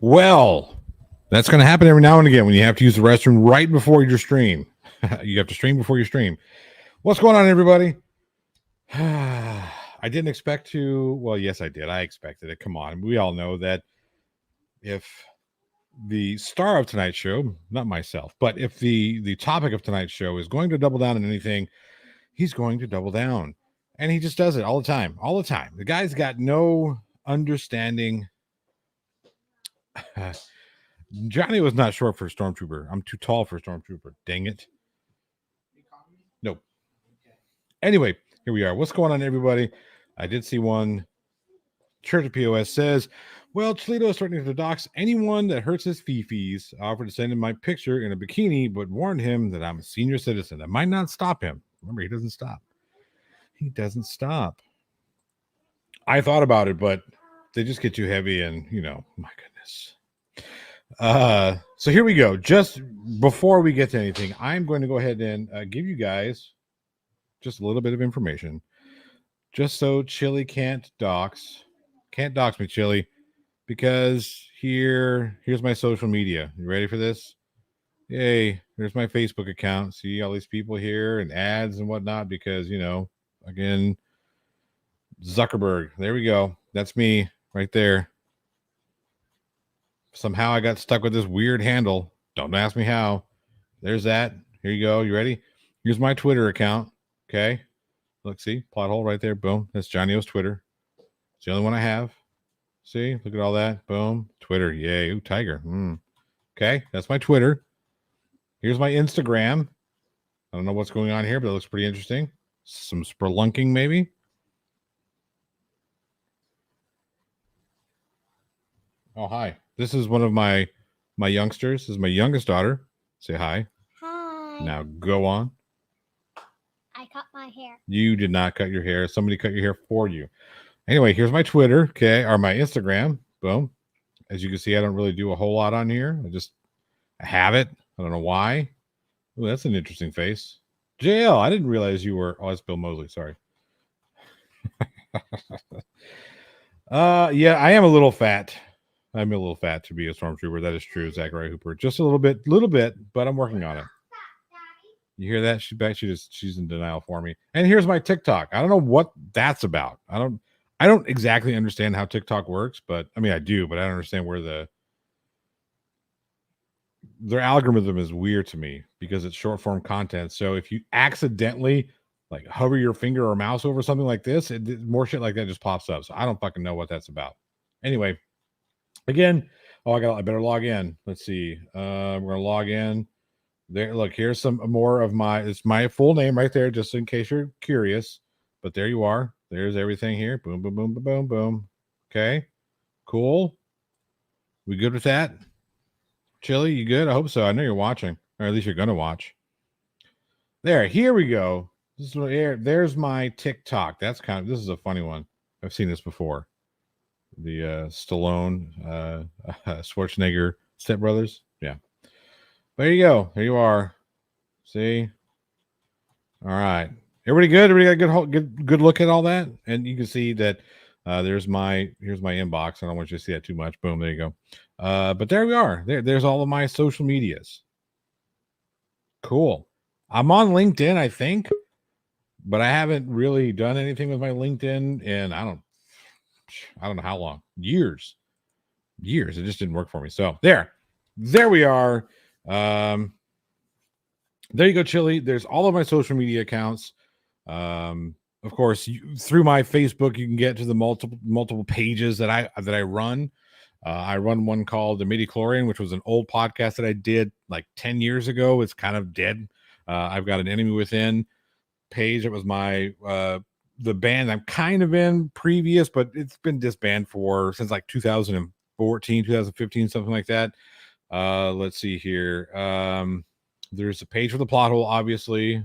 Well, that's going to happen every now and again when you have to use the restroom right before your stream. You have to stream before you stream. What's going on, everybody? I didn't expect to. Well, yes, I did. I expected it. Come on. We all know that if the star of tonight's show, not myself, but if the topic of tonight's show is going to double down on anything, he's going to double down. And he just does it all the time. All the time. The guy's got no understanding. Johnny was not short for a stormtrooper. I'm too tall for a stormtrooper. Dang it. Nope. Anyway, here we are. What's going on, everybody? I did see one. Church of POS says, well, Toledo is threatening to dox anyone that hurts his fifis. I offered to send him my picture in a bikini, but warned him that I'm a senior citizen. That might not stop him. Remember, he doesn't stop. He doesn't stop. I thought about it, but they just get too heavy and, my goodness. So here we go. Just before we get to anything, I'm going to go ahead and give you guys just a little bit of information, just so Chili can't dox me, Chili, because here's my social media. You ready for this? Yay! There's my Facebook account. See all these people here and ads and whatnot, because again, Zuckerberg. There we go. That's me right there. Somehow I got stuck with this weird handle. Don't ask me how. There's that. Here you go. You ready? Here's my Twitter account. Okay. Look, see? Plot hole right there. Boom. That's Johnny O's Twitter. It's the only one I have. See? Look at all that. Boom. Twitter. Yay. Ooh, tiger. Okay. That's my Twitter. Here's my Instagram. I don't know what's going on here, but it looks pretty interesting. Some spelunking, maybe. Oh, hi. This is one of my youngsters. This is my youngest daughter. Say hi. Hi. Now go on. I cut my hair. You did not cut your hair. Somebody cut your hair for you. Anyway, here's my Twitter, okay, or my Instagram. Boom. As you can see, I don't really do a whole lot on here. I have it. I don't know why. Oh, that's an interesting face. JL, I didn't realize you were. Oh, that's Bill Mosley. Sorry. Yeah, I am a little fat. I'm a little fat to be a stormtrooper. That is true, Zachary Hooper. Just a little bit, but I'm working on it. You hear that? She's back. She's in denial for me. And here's my TikTok. I don't know what that's about. I don't exactly understand how TikTok works, but I mean I do, but I don't understand where their algorithm is weird to me because it's short form content. So if you accidentally like hover your finger or mouse over something like this, more shit like that just pops up. So I don't fucking know what that's about. Anyway, again, I better log in. Let's see. We're gonna log in. There, look, here's some more of it's my full name right there, just in case you're curious. But there you are. There's everything here. Boom, boom, boom, boom, boom, boom. Okay, cool. We good with that? Chili, you good? I hope so. I know you're watching, or at least you're gonna watch. There, here we go. This is there's my TikTok. This is a funny one. I've seen this before. The Stallone, Schwarzenegger Step Brothers. Yeah. There you go. There you are. See? All right. Everybody good? Everybody got a good look at all that? And you can see that here's my inbox. I don't want you to see that too much. Boom. There you go. But there we are. There's all of my social medias. Cool. I'm on LinkedIn, I think, but I haven't really done anything with my LinkedIn in I don't know how long. Years. It just didn't work for me. So there we are. There you go, Chili. There's all of my social media accounts. Of course, through my Facebook, you can get to the multiple pages that I run. I run one called The Midichlorian, which was an old podcast that I did like 10 years ago. It's kind of dead. I've got an Enemy Within page. It was my the band I'm kind of in previous, but it's been disbanded since like 2014, 2015, something like that. Let's see here. There's a page for the plot hole, obviously,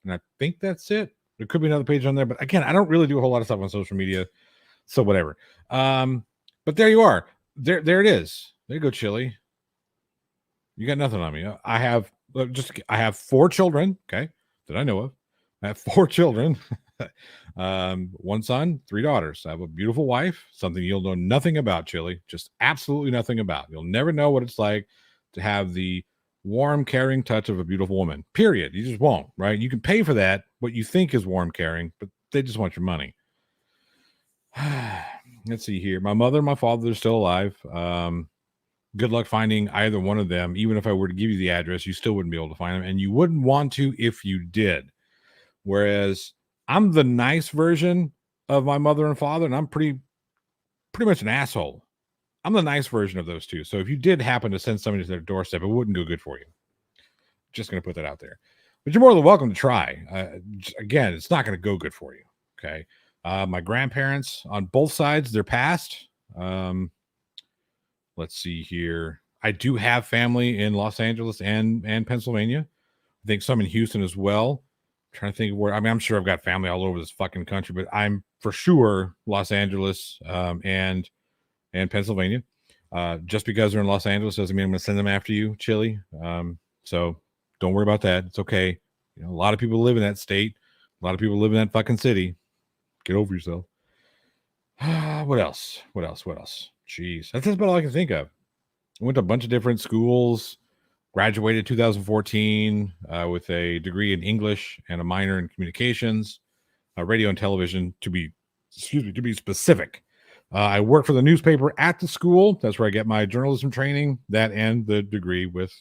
and I think that's it. There could be another page on there, but again, I don't really do a whole lot of stuff on social media, so whatever. But there you are. There it is. There you go, Chili. You got nothing on me. I have 4 children. Okay, that I know of. I have 4 children. One son, 3 daughters. I have a beautiful wife, something you'll know nothing about, Chili, just absolutely nothing about. You'll never know what it's like to have the warm, caring touch of a beautiful woman, period. You just won't, right? You can pay for that, what you think is warm, caring, but they just want your money. Let's see here. My mother and my father are still alive. Good luck finding either one of them. Even if I were to give you the address, you still wouldn't be able to find them, and you wouldn't want to if you did. Whereas I'm the nice version of my mother and father, and I'm pretty much an asshole. I'm the nice version of those two. So if you did happen to send somebody to their doorstep, it wouldn't go good for you. Just going to put that out there. But you're more than welcome to try. Again, it's not going to go good for you. Okay. My grandparents on both sides, they're passed. Let's see here. I do have family in Los Angeles and Pennsylvania. I think some in Houston as well. I'm trying to think of where. I mean, I'm sure I've got family all over this fucking country, but I'm for sure Los Angeles and Pennsylvania. Just because they're in Los Angeles doesn't mean I'm going to send them after you, Chili. So don't worry about that. It's okay. You know, a lot of people live in that state. A lot of people live in that fucking city. Get over yourself. What else? Jeez, that's about all I can think of. I went to a bunch of different schools, graduated 2014 with a degree in English and a minor in communications, radio and television to be specific. I work for the newspaper at the school. That's where I get my journalism training, that and the degree with,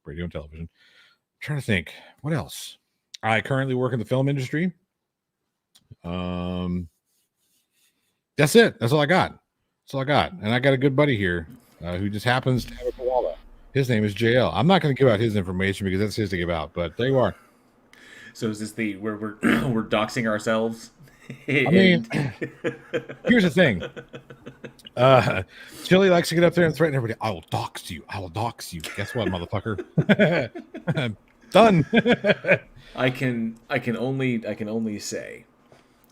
radio and television. I'm trying to think, what else? I currently work in the film industry. That's it. That's all I got. And I got a good buddy here who just happens to have a koala. His name is JL. I'm not going to give out his information because that's his to give out, but there you are. So is this we're we're doxing ourselves? I mean, here's the thing. Chili likes to get up there and threaten everybody. I will dox you. Guess what, motherfucker? Done. I can only say,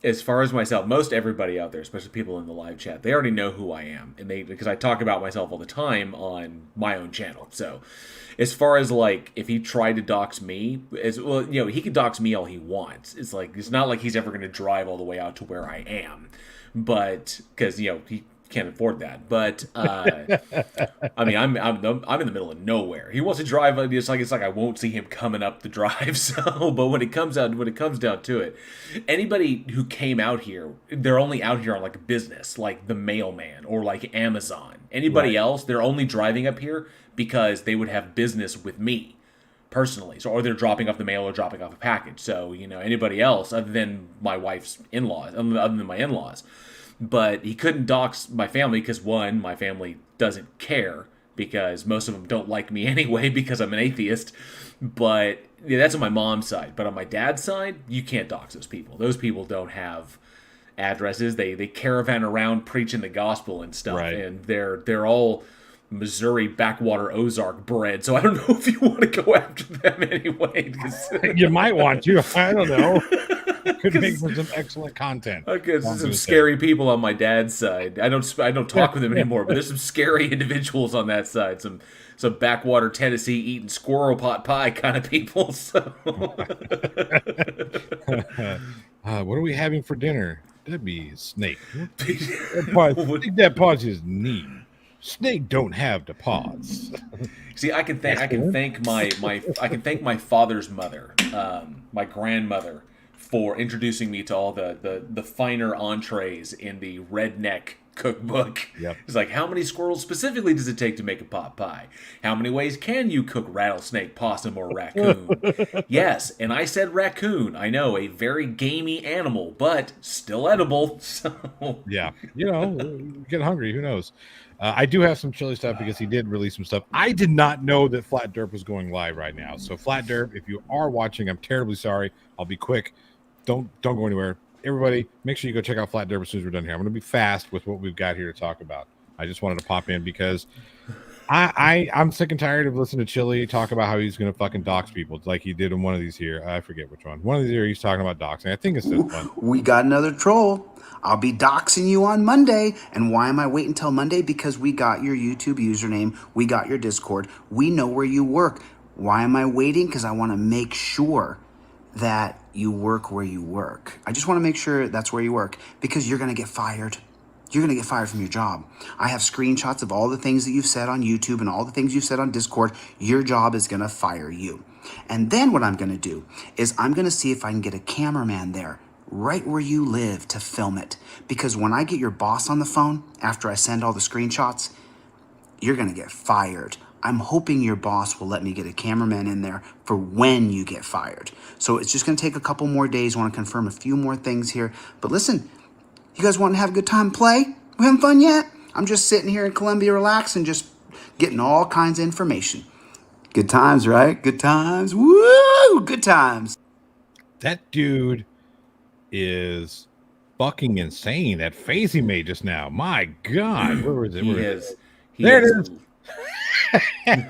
as far as myself, most everybody out there, especially people in the live chat, they already know who I am, and because I talk about myself all the time on my own channel. So, as far as like if he tried to dox me, as well, he can dox me all he wants. It's not like he's ever going to drive all the way out to where I am, but because he can't afford that. But I mean, I'm in the middle of nowhere. He wants to drive. It's like I won't see him coming up the drive. So, but when it comes down to it, anybody who came out here, they're only out here on like business, like the mailman or like Amazon. Anybody else, they're only driving up here because they would have business with me personally. So, or they're dropping off the mail or dropping off a package. So, anybody else other than my wife's in-laws, other than my in-laws. But he couldn't dox my family because, one, my family doesn't care because most of them don't like me anyway because I'm an atheist. But that's on my mom's side. But on my dad's side, you can't dox those people. Those people don't have addresses. They caravan around preaching the gospel and stuff. Right. And they're all Missouri backwater Ozark bred. So I don't know if you want to go after them anyway. You might want to. I don't know. Could make for some excellent content. Okay, there's some scary people on my dad's side. I don't talk with them anymore, but there's some scary individuals on that side. Some backwater Tennessee eating squirrel pot pie kind of people. So. What are we having for dinner? That'd be snake. That paws his knee. Snake don't have the paws. See, I can thank my father's mother, my grandmother, for introducing me to all the finer entrees in the redneck cookbook. Yep. It's like, how many squirrels specifically does it take to make a pot pie? How many ways can you cook rattlesnake, possum, or raccoon? Yes, and I said raccoon. I know, a very gamey animal, but still edible. So yeah, get hungry. Who knows? I do have some chili stuff because he did release some stuff. I did not know that Flat Derp was going live right now. So Flat Derp, if you are watching, I'm terribly sorry. I'll be quick. Don't go anywhere. Everybody, make sure you go check out Flat Derp as soon as we're done here. I'm going to be fast with what we've got here to talk about. I just wanted to pop in because I'm sick and tired of listening to Chili talk about how he's going to fucking dox people. It's like he did in one of these here. I forget which one. One of these here, he's talking about doxing. I think it's this one. We got another troll. I'll be doxing you on Monday. And why am I waiting until Monday? Because we got your YouTube username. We got your Discord. We know where you work. Why am I waiting? Because I want to make sure that you work where you work. I just want to make sure that's where you work, because you're going to get fired. You're going to get fired from your job. I have screenshots of all the things that you've said on YouTube and all the things you've said on Discord. Your job is going to fire you. And then what I'm going to do is I'm going to see if I can get a cameraman there right where you live to film it. Because when I get your boss on the phone after I send all the screenshots, you're going to get fired. I'm hoping your boss will let me get a cameraman in there for when you get fired. So it's just going to take a couple more days. I want to confirm a few more things here. But listen, you guys want to have a good time and play? We having fun yet? I'm just sitting here in Columbia relaxing, just getting all kinds of information. Good times, right? Good times. Woo! Good times. That dude is fucking insane. That face he made just now. My God. Where was it? He Where has. He There it has,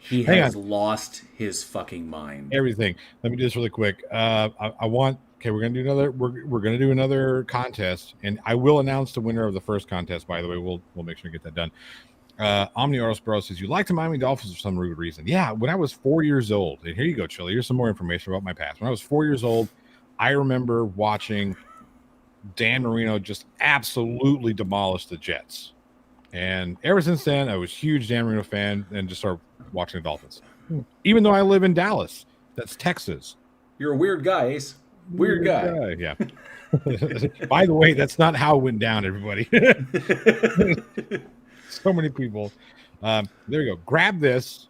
He Hang has lost his fucking mind. Everything. Let me do this really quick. I want. Okay, we're gonna do another. We're gonna do another contest, and I will announce the winner of the first contest. By the way, we'll make sure to get that done. Omni Bro says, you like the Miami Dolphins for some rude reason. Yeah, when I was 4 years old, and here you go, Chili. Here's some more information about my past. When I was 4 years old, I remember watching Dan Marino just absolutely demolish the Jets. And ever since then, I was a huge Dan Marino fan and just started watching the Dolphins. Even though I live in Dallas, that's Texas. You're a weird guy, Ace. Weird guy. Yeah. By the way, that's not how it went down, everybody. So many people. There you go. Grab this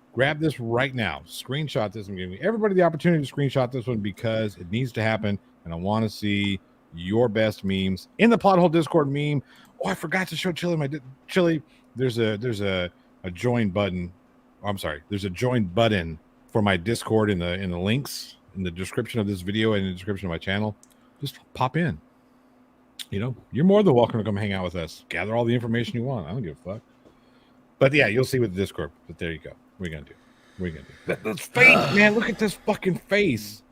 right now. Screenshot this. I'm giving everybody the opportunity to screenshot this one because it needs to happen. And I want to see your best memes in the Plot Hole Discord meme. Oh, I forgot to show Chili Chili. There's a join button. Oh, I'm sorry. There's a join button for my Discord in the links in the description of this video and in the description of my channel. Just pop in. You know, you're more than welcome to come hang out with us. Gather all the information you want. I don't give a fuck. But yeah, you'll see with the Discord. But there you go. What are you gonna do? What are you gonna do? This face, man. Look at this fucking face.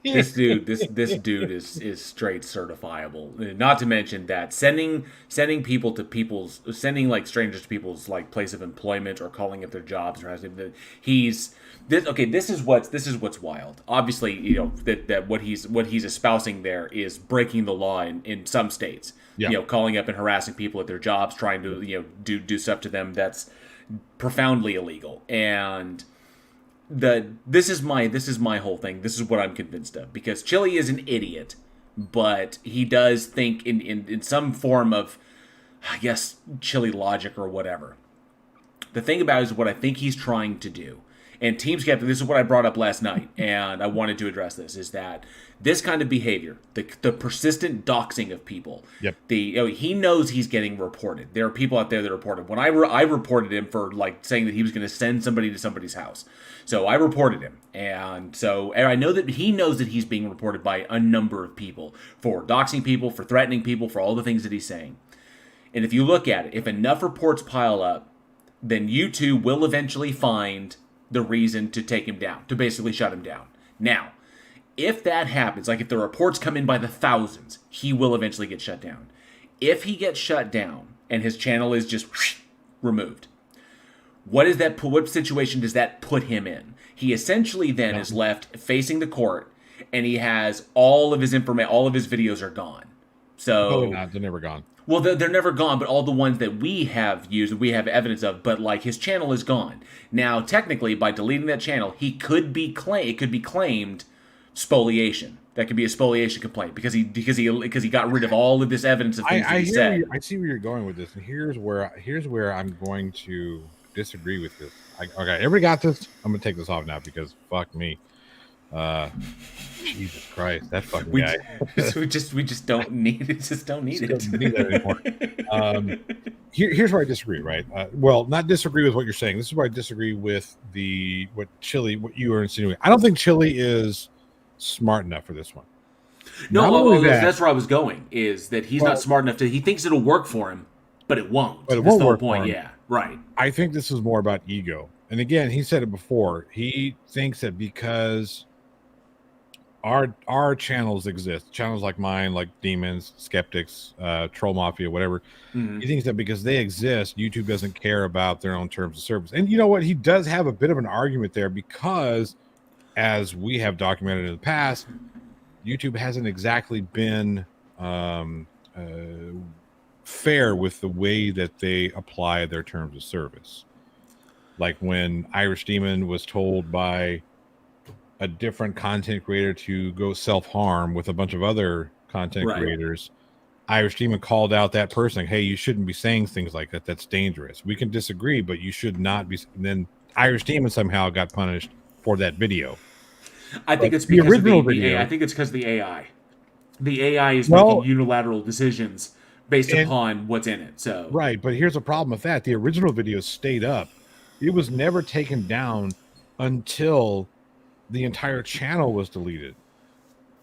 This dude is straight certifiable. Not to mention that sending strangers to people's like place of employment or calling up their jobs or having this is what's wild. Obviously, you know that what he's espousing there is breaking the law in some states. Yeah. You know, calling up and harassing people at their jobs, trying to do stuff to them that's profoundly illegal. And this is my whole thing. This is what I'm convinced of, because Chili is an idiot, but he does think in some form of, I guess, Chili logic or whatever. The thing about it is what I think he's trying to do. And Team Skeptic, this is what I brought up last night, and I wanted to address this, is that this kind of behavior, the persistent doxing of people, Yep. He knows he's getting reported. There are people out there that report him. When I reported him for like saying that he was going to send somebody to somebody's house. So I reported him. And I know that he knows that he's being reported by a number of people for doxing people, for threatening people, for all the things that he's saying. And if you look at it, if enough reports pile up, then YouTube will eventually find the reason to take him down, to basically shut him down. Now, if that happens, like if the reports come in by the thousands, he will eventually get shut down. If he gets shut down and his channel is just removed, what situation does that put him in? He essentially then is left facing the court, and he has all of his information, all of his videos are gone. So No, they're never gone. Well, they're never gone, but all the ones that we have used, we have evidence of, but like his channel is gone. Now, technically, by deleting that channel, it could be claimed spoliation. That could be a spoliation complaint because he got rid of all of this evidence of things that he said. I see where you're going with this, and here's where I'm going to disagree with this. Okay, everybody got this? I'm gonna take this off now because fuck me. Jesus Christ, that fucking guy. we just don't need it. Just don't need it. Don't need that anymore. Here's where I disagree, right? Well, not disagree with what you're saying. This is where I disagree with what you were insinuating. I don't think Chili is smart enough for this one. No, that's where I was going. Is that he's not smart enough to? He thinks it'll work for him, but it won't. But it won't work for him. Yeah, right. I think this is more about ego. And again, he said it before. He thinks that because our channels exist, channels like mine, like Demons, Skeptics, Troll Mafia, whatever. Mm-hmm. He thinks that because they exist, YouTube doesn't care about their own terms of service. And you know what? He does have a bit of an argument there because as we have documented in the past, YouTube hasn't exactly been fair with the way that they apply their terms of service. Like when Irish Demon was told by a different content creator to go self-harm with a bunch of other content creators, Irish Demon called out that person, like, hey, you shouldn't be saying things like that. That's dangerous. We can disagree, but you should not be. And then Irish Demon somehow got punished for that video. I think it's the because original of the video. AI. I think it's because of the AI. The AI is making unilateral decisions based upon what's in it. So right, but here's a problem with that. The original video stayed up. It was never taken down until the entire channel was deleted.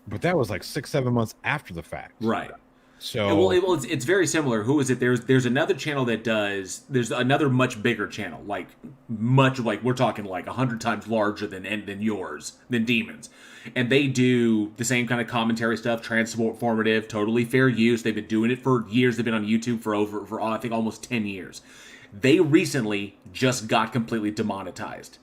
But that was like 6-7 months after the fact. Right. So it's very similar. Who is it? There's another channel that does. There's another much bigger channel, like we're talking like 100 times larger than yours, than Demons, and they do the same kind of commentary stuff, transformative, totally fair use. They've been doing it for years. They've been on YouTube for I think almost 10 years. They recently just got completely demonetized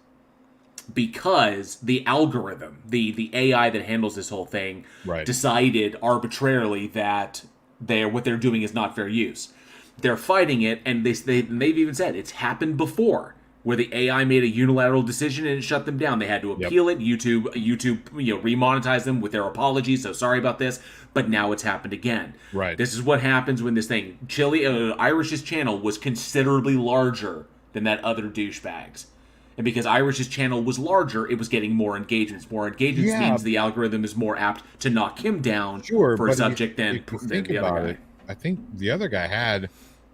because the algorithm, the AI that handles this whole thing, decided arbitrarily that what they're doing is not fair use. They're fighting it, and they've even said it's happened before, where the AI made a unilateral decision and it shut them down. They had to appeal it. YouTube, remonetized them with their apologies. So sorry about this, but now it's happened again. Right. This is what happens when this thing. Irish's channel was considerably larger than that other douchebag's. And because Irish's channel was larger, it was getting more engagements. More engagements means the algorithm is more apt to knock him down for a subject than the other guy. I think the other guy had,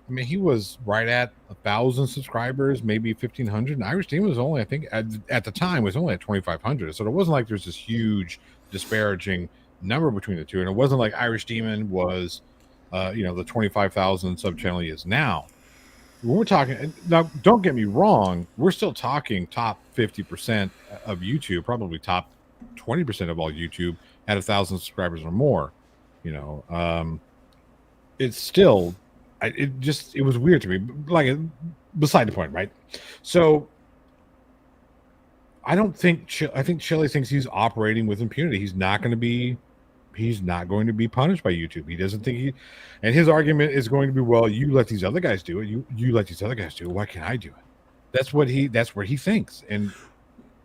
he was right at 1,000 subscribers, maybe 1,500. And Irish Demon was only, I think, at the time, was only at 2,500. So it wasn't like there's this huge disparaging number between the two. And it wasn't like Irish Demon was, the 25,000 sub channel he is now. When we're talking now, don't get me wrong, we're still talking top 50% of YouTube, probably top 20% of all YouTube at 1,000 subscribers or more. It's still, it was weird to me. Like, beside the point, right? So I think Chili thinks he's operating with impunity. He's not going to be punished by YouTube. He doesn't think and his argument is going to be, well, you let these other guys do it. You let these other guys do it. Why can't I do it? That's what he thinks. And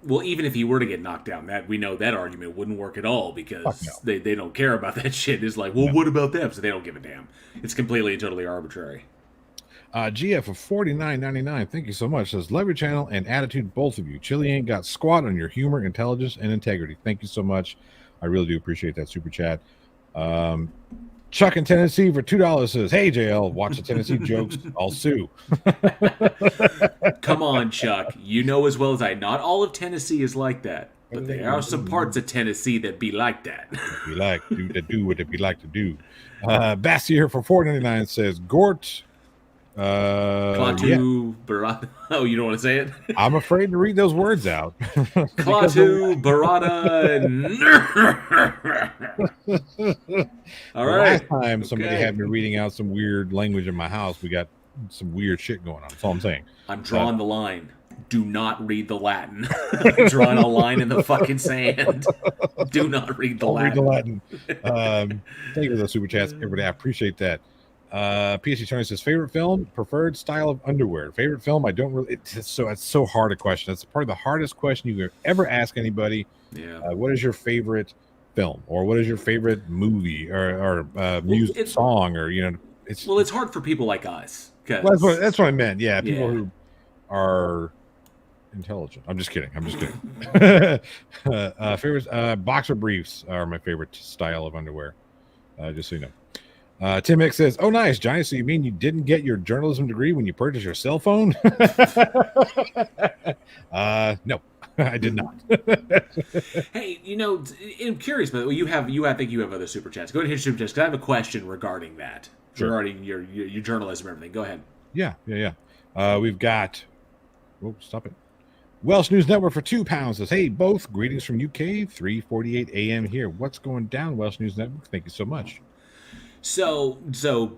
well, even if he were to get knocked down, that we know that argument wouldn't work at all because they don't care about that shit. It's like, well, what about them? So they don't give a damn. It's completely and totally arbitrary. GF of $49.99. Thank you so much. Says, love your channel and attitude, both of you. Chili ain't got squat on your humor, intelligence, and integrity. Thank you so much. I really do appreciate that super chat. Chuck in Tennessee for $2 says, hey, JL, watch the Tennessee jokes. I'll sue. Come on, Chuck. You know as well as I, not all of Tennessee is like that. But there are some parts of Tennessee that be like that. do what they be like to do. Bassi here for $4.99 says, Gort. Klaatu Barada. Oh, you don't want to say it? I'm afraid to read those words out. Klaatu Barada. All right. Last time somebody had me reading out some weird language in my house, we got some weird shit going on. That's all I'm saying. I'm drawing the line. Do not read the Latin. Drawing a line in the fucking sand. Do not read the Latin. Thank you for those super chats, everybody. I appreciate that. PSG Tony says, favorite film, preferred style of underwear. Favorite film, I don't really. It's so hard a question. It's probably the hardest question you could ever ask anybody. Yeah. What is your favorite film, or what is your favorite movie, or music song, or it's hard for people like us. Well, that's what I meant. Yeah, people who are intelligent. I'm just kidding. Favorite boxer briefs are my favorite style of underwear. Just so you know. Tim X says, oh, nice, Johnny. So you mean you didn't get your journalism degree when you purchased your cell phone? No, I did not. Hey, I'm curious, but I think you have other super chats. Go ahead and hit super chats, because I have a question regarding that. Sure. Regarding your journalism and everything. Go ahead. Yeah. We've got, stop it. Welsh News Network for £2 says, hey, both, greetings from UK, 3:48 a.m. here. What's going down, Welsh News Network? Thank you so much. So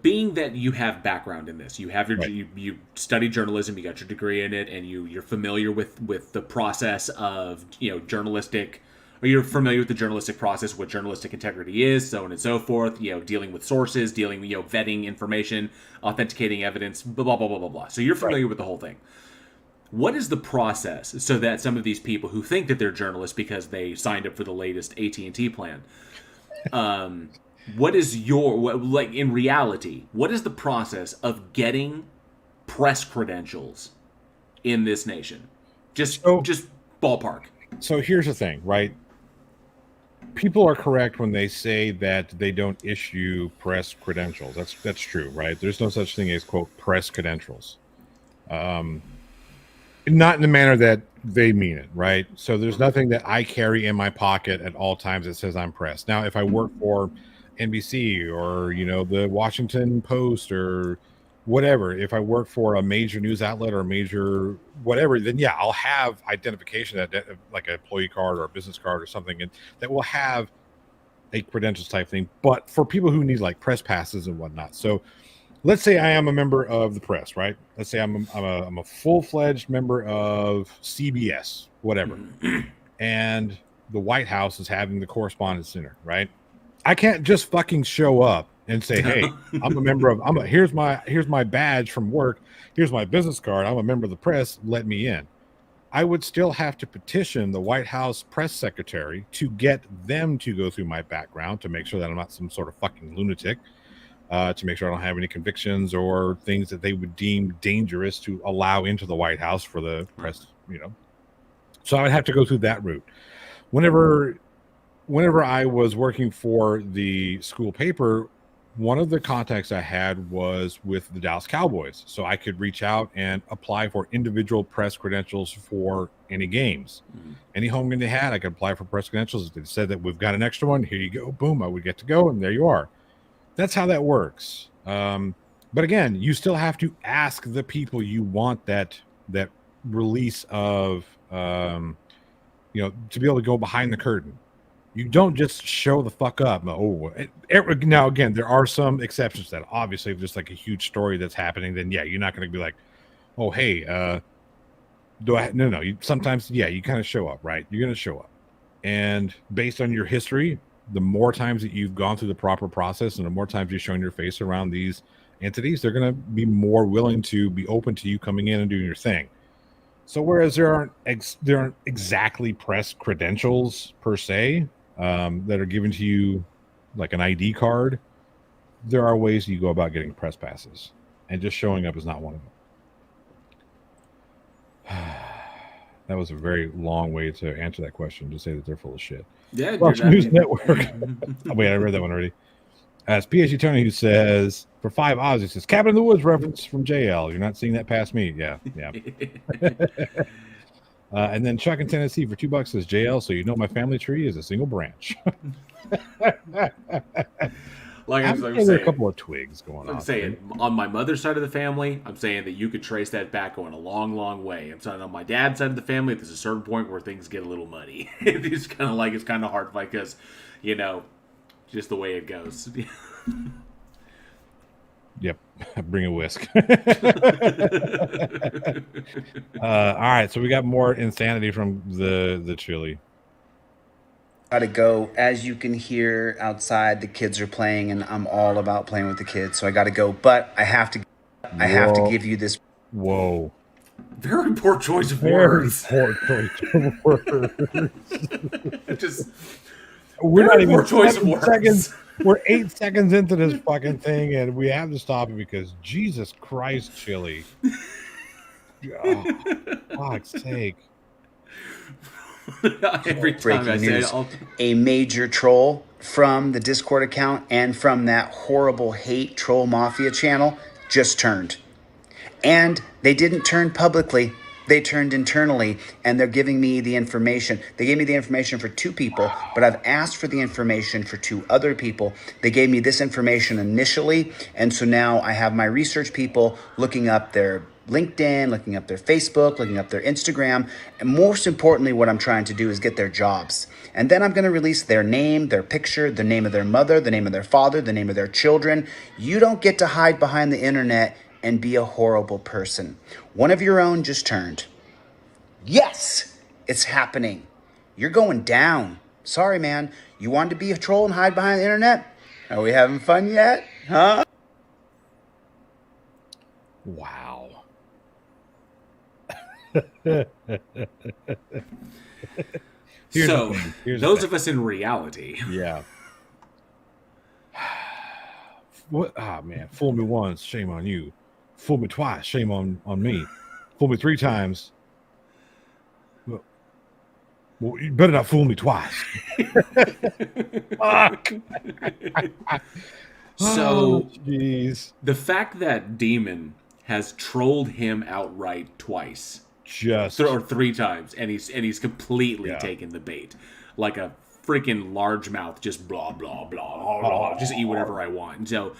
being that you have background in this, you have you studied journalism, you got your degree in it, and you're familiar with the process of journalistic or you're familiar with the journalistic process, what journalistic integrity is, so on and so forth, dealing with sources, vetting information, authenticating evidence, blah, blah, blah, blah, blah, blah. So you're familiar with the whole thing. What is the process so that some of these people who think that they're journalists because they signed up for the latest AT&T plan, what is in reality, what is the process of getting press credentials in this nation? Just ballpark. So here's the thing, right? People are correct when they say that they don't issue press credentials. That's true, right? There's no such thing as, quote, press credentials. Not in the manner that they mean it, right? So there's nothing that I carry in my pocket at all times that says I'm press. Now, if I work for NBC or, the Washington Post or whatever, if I work for a major news outlet or a major whatever, then yeah, I'll have identification, like an employee card or a business card or something, and that will have a credentials type thing. But for people who need like press passes and whatnot, so let's say I am a member of the press, right? Let's say I'm a full-fledged member of CBS, whatever, and the White House is having the Correspondence Center, right? I can't just fucking show up and say, "Hey, I'm a member of. Here's my badge from work. Here's my business card. I'm a member of the press. Let me in." I would still have to petition the White House press secretary to get them to go through my background to make sure that I'm not some sort of fucking lunatic. To make sure I don't have any convictions or things that they would deem dangerous to allow into the White House for the press, So I would have to go through that route. Whenever I was working for the school paper, one of the contacts I had was with the Dallas Cowboys. So I could reach out and apply for individual press credentials for any games. Any home game they had, I could apply for press credentials. They said that we've got an extra one. Here you go. Boom. I would get to go. And there you are. That's how that works. But again, you still have to ask the people you want that release of, to be able to go behind the curtain. You don't just show the fuck up. Now, again, there are some exceptions to that. Obviously, if there's like a huge story that's happening, then yeah, you're not going to be like, oh, hey, no. Sometimes, yeah, you kind of show up, right? You're going to show up. And based on your history, the more times that you've gone through the proper process and the more times you've shown your face around these entities, they're going to be more willing to be open to you coming in and doing your thing. So whereas there aren't exactly press credentials per se that are given to you like an ID card, there are ways you go about getting press passes, and just showing up is not one of them. That was a very long way to answer that question, to say that they're full of shit. Yeah, Fox News Network. Oh, wait, I read that one already. It's PhD Tony who says, for 5 Oz, he says, Cabin in the Woods reference from JL. You're not seeing that past me. Yeah. And then Chuck in Tennessee for $2 says, JL, so my family tree is a single branch. Like I'm saying, there are a couple of twigs going on. I'm saying, on my mother's side of the family, I'm saying that you could trace that back going a long, long way. I'm saying on my dad's side of the family, there's a certain point where things get a little muddy. It's kind of hard because, just the way it goes. Yep. Bring a whisk. All right. So we got more insanity from the chili. Gotta go. As you can hear outside, the kids are playing, and I'm all about playing with the kids, so I gotta go. But I have to give you this. Whoa. Very poor choice of words. Poor choice of words. Just we're not even choice of words. Seconds. We're 8 seconds into this fucking thing, and we have to stop it because Jesus Christ, chili. Oh, fuck's sake. Every time I say it, a major troll from the Discord account and from that horrible hate troll mafia channel just turned. And they didn't turn publicly. They turned internally, and they're giving me the information. They gave me the information for 2 people, but I've asked for the information for 2 other people. They gave me this information initially, and so now I have my research people looking up their LinkedIn, looking up their Facebook, looking up their Instagram, and most importantly, what I'm trying to do is get their jobs. And then I'm going to release their name, their picture, the name of their mother, the name of their father, the name of their children. You don't get to hide behind the internet and be a horrible person. One of your own just turned. Yes, it's happening. You're going down. Sorry, man. You wanted to be a troll and hide behind the internet? Are we having fun yet? Huh? Wow. Here's So, the thing. Here's the those thing. of us in reality, Yeah. What? Ah, man. Fool me once, shame on you. Fool me twice, shame on me. Fool me 3 times. Well, you better not fool me twice. Fuck. So, jeez. the fact that Demon has trolled him outright twice, Just or 3 times, and he's completely Yeah. taken the bait, like a freaking largemouth, just blah blah blah blah blah, just eat whatever I want. And so,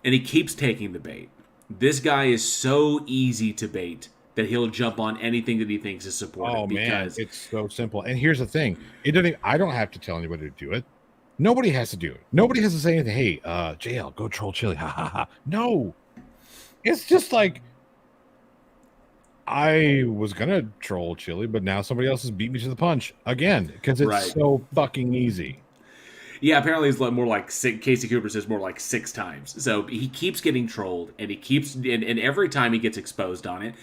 and he keeps taking the bait. This guy is so easy to bait that he'll jump on anything that he thinks is supportive. oh man, because it's so simple. And here's the thing: I don't have to tell anybody to do it. Nobody has to do it. Nobody has to say anything. Hey, JL, go troll Chili. Ha ha ha. No, it's just like I was gonna troll Chili, but now somebody else has beat me to the punch again because it's Right. so fucking easy. Yeah, apparently it's more like Casey Cooper says more like 6 times. So he keeps getting trolled, and he keeps, and every time he gets exposed on it,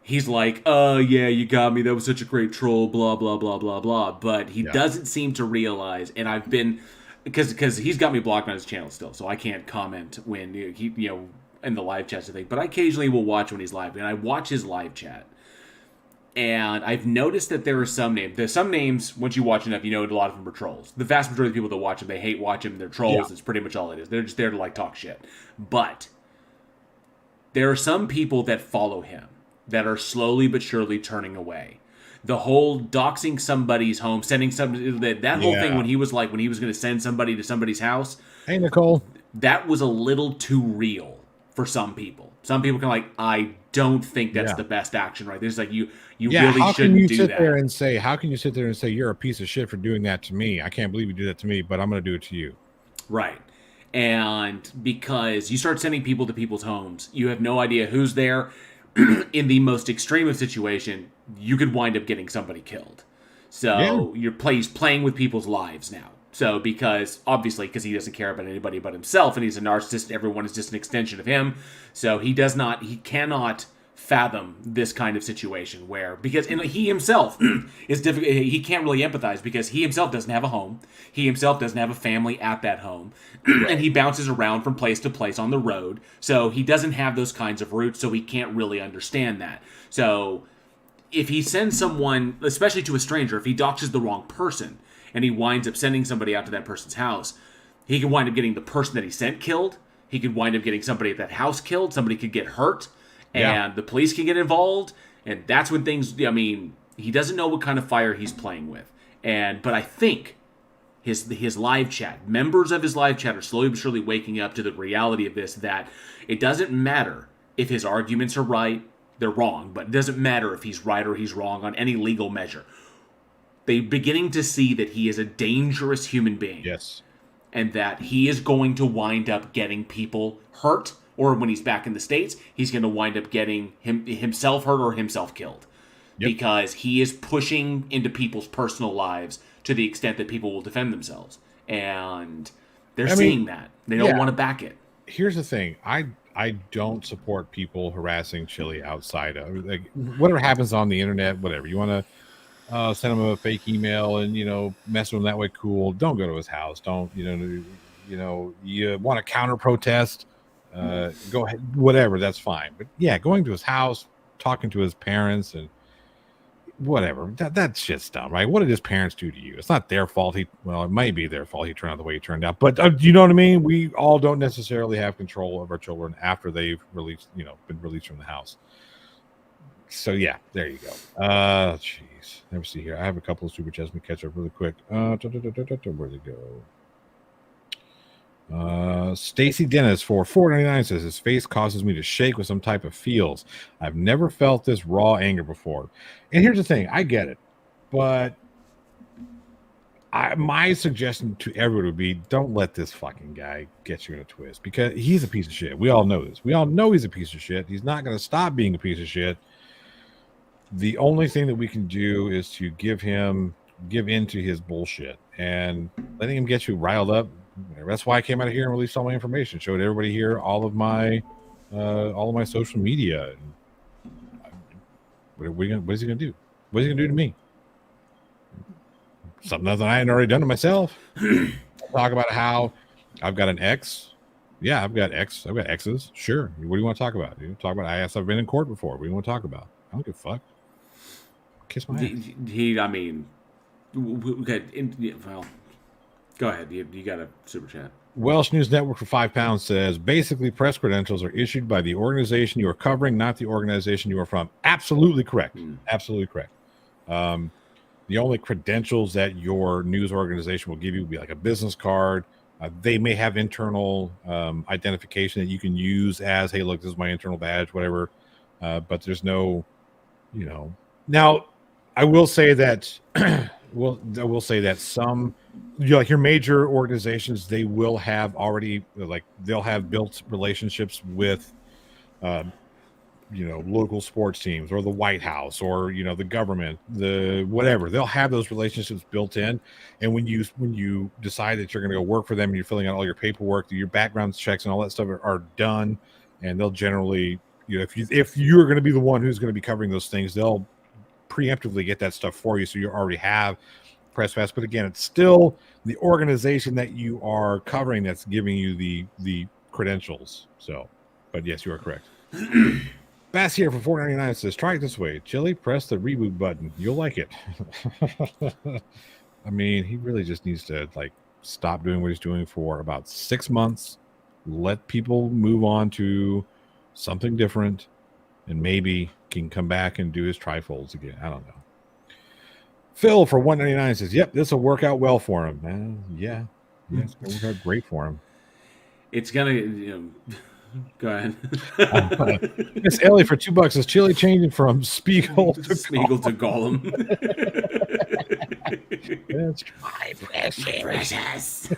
he's like, "Oh yeah, you got me. That was such a great troll." Blah blah blah blah blah. But he doesn't seem to realize, and I've been because he's got me blocked on his channel still, so I can't comment when he in the live chats and thing. But I occasionally will watch when he's live, and I watch his live chat. And I've noticed that there are some names. There's some names, once you watch enough, you know a lot of them are trolls. The vast majority of people that watch them, they hate watching them. They're trolls. Yeah. That's pretty much all it is. They're just there to like talk shit. But there are some people that follow him that are slowly but surely turning away. The whole doxing somebody's home, sending somebody, that whole thing when he was going to send somebody to somebody's house. Hey, Nicole. That was a little too real for some people. Some people can I don't think that's the best action right there. It's like you really how shouldn't can you do sit that. there and say, how can you sit there and say you're a piece of shit for doing that to me? I can't believe you do that to me, but I'm going to do it to you. Right. And because you start sending people to people's homes, you have no idea who's there. In the most extreme of situation, you could wind up getting somebody killed. So he's playing with people's lives now. So because he doesn't care about anybody but himself, and he's a narcissist, everyone is just an extension of him. So he cannot fathom this kind of situation because he himself is difficult. He can't really empathize because he himself doesn't have a home. He himself doesn't have a family at that home. And he bounces around from place to place on the road. So he doesn't have those kinds of roots, so he can't really understand that. So if he sends someone, especially to a stranger, if he doxes the wrong person and he winds up sending somebody out to that person's house, he could wind up getting the person that he sent killed. He could wind up getting somebody at that house killed. Somebody could get hurt. And the police can get involved, and that's when things. I mean, he doesn't know what kind of fire he's playing with, but I think his live chat, members of his live chat, are slowly but surely waking up to the reality of this. That it doesn't matter if his arguments are right; they're wrong. But it doesn't matter if he's right or he's wrong on any legal measure. They're beginning to see that he is a dangerous human being. Yes, and that he is going to wind up getting people hurt. Or when he's back in the States, he's going to wind up getting himself hurt or himself killed. Because he is pushing into people's personal lives to the extent that people will defend themselves. And they're seeing that. They don't want to back it. Here's the thing. I don't support people harassing Chili outside of whatever happens on the internet, whatever. You want to send him a fake email and, mess with him that way, cool. Don't go to his house. Don't, you want to counter protest. Go ahead, whatever, that's fine. But going to his house, talking to his parents, and whatever, that shit's dumb, right? What did his parents do to you? It's not their fault. It might be their fault he turned out the way he turned out, but you know what I mean? We all don't necessarily have control of our children after they've been released from the house. So there you go. Jeez, let me see here. I have a couple of super chats. Let me catch up really quick. Where'd it go? Stacy Dennis for $4.99 says his face causes me to shake with some type of feels. I've never felt this raw anger before. And here's the thing, I get it, but my suggestion to everyone would be don't let this fucking guy get you in a twist because he's a piece of shit. We all know this. We all know he's a piece of shit. He's not going to stop being a piece of shit. The only thing that we can do is to give in to his bullshit and letting him get you riled up. That's why I came out of here and released all my information, showed everybody here all of my social media. What is he gonna do? What is he gonna do to me? Something that I hadn't already done to myself. Talk about how I've got an ex. Yeah, I've got exes. Sure. What do you want to talk about? You talk about I've been in court before. What do you want to talk about? I don't give a fuck. Kiss my ass. I mean, well, go ahead. You got a super chat. Welsh News Network for £5 says, basically press credentials are issued by the organization you are covering, not the organization you are from. Absolutely correct. Absolutely correct. The only credentials that your news organization will give you will be like a business card. They may have internal identification that you can use as, hey, look, this is my internal badge, whatever. But there's no, Now, I will say that, some, like your major organizations, they will have already, they'll have built relationships with, local sports teams or the White House or, the government, whatever. They'll have those relationships built in. And when you decide that you're going to go work for them and you're filling out all your paperwork, your background checks and all that stuff are done. And they'll generally, if you're going to be the one who's going to be covering those things, they'll preemptively get that stuff for you. So you already have press pass. But again, it's still the organization that you are covering that's giving you the credentials. So, but yes, you are correct. Bass here for $4.99 says, try it this way. Chili, press the reboot button. You'll like it. I mean, he really just needs to stop doing what he's doing for about 6 months. Let people move on to something different, and maybe can come back and do his trifolds again. I don't know. Phil for $1.99 says, yep, this will work out well for him. Yeah, it's going to work out great for him. It's going to, go ahead. Miss Ellie for $2 says, Chili changing from Spiegel to Gollum. That's my precious.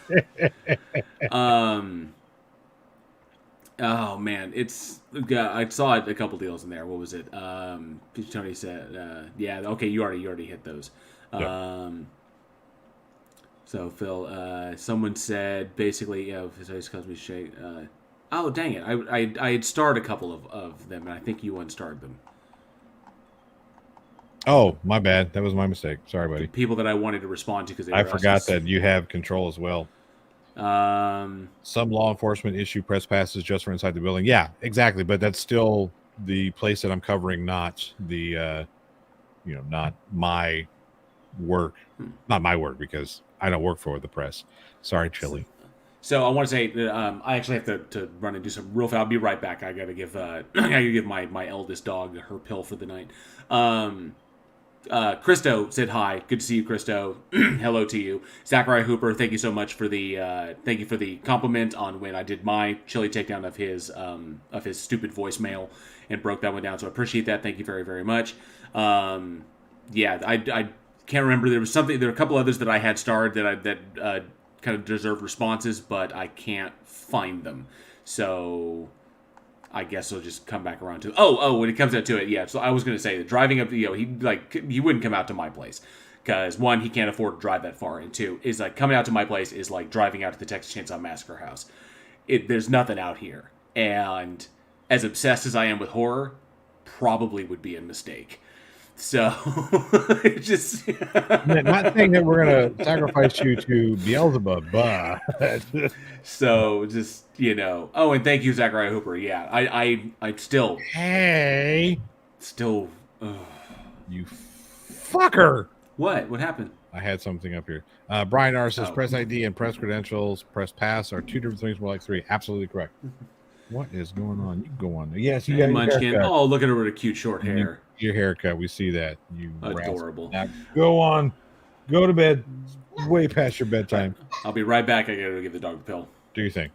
Oh man, I saw a couple deals in there. What was it? Tony said, yeah, okay, you already hit those. Yep. So Phil, someone said basically, his face caused me to shake. Oh dang it! I had starred a couple of them, and I think you unstarred them. Oh, my bad. That was my mistake. Sorry, buddy. People that I wanted to respond to because I forgot that you have control as well. Some law enforcement issue press passes just for inside the building. Yeah, exactly. But that's still the place that I'm covering, not the, not my work, not my work, because I don't work for the press. Sorry, Chili. So I want to say that I actually have to run and do some real fast. I'll be right back. I got to give my eldest dog her pill for the night. Christo said hi. Good to see you, Christo. Hello to you. Zachariah Hooper, thank you so much for the compliment on when I did my Chili takedown of his stupid voicemail and broke that one down. So I appreciate that. Thank you very, very much. Yeah, I can't remember. There were a couple others that I had starred that kind of deserve responses, but I can't find them. So I guess I'll just come back around to when it comes out to it, yeah. So I was going to say that driving up, he wouldn't come out to my place because one, he can't afford to drive that far, and two, is coming out to my place is like driving out to the Texas Chainsaw Massacre house. There's nothing out here, and as obsessed as I am with horror, probably would be a mistake. So just not saying that we're gonna sacrifice you to Beelzebub, but so just Oh, and thank you, Zachariah Hooper. Yeah, I still you fucker. What happened? I had something up here. Brian R says press ID and press credentials, press pass are two different things, more like three. Absolutely correct. What is going on? You go on there. Yes, you got Munchkin. Oh, look at her with a cute short hair. Your haircut. We see that. You adorable. Now go on. Go to bed. Way past your bedtime. I'll be right back. I gotta give the dog a pill. Do you think?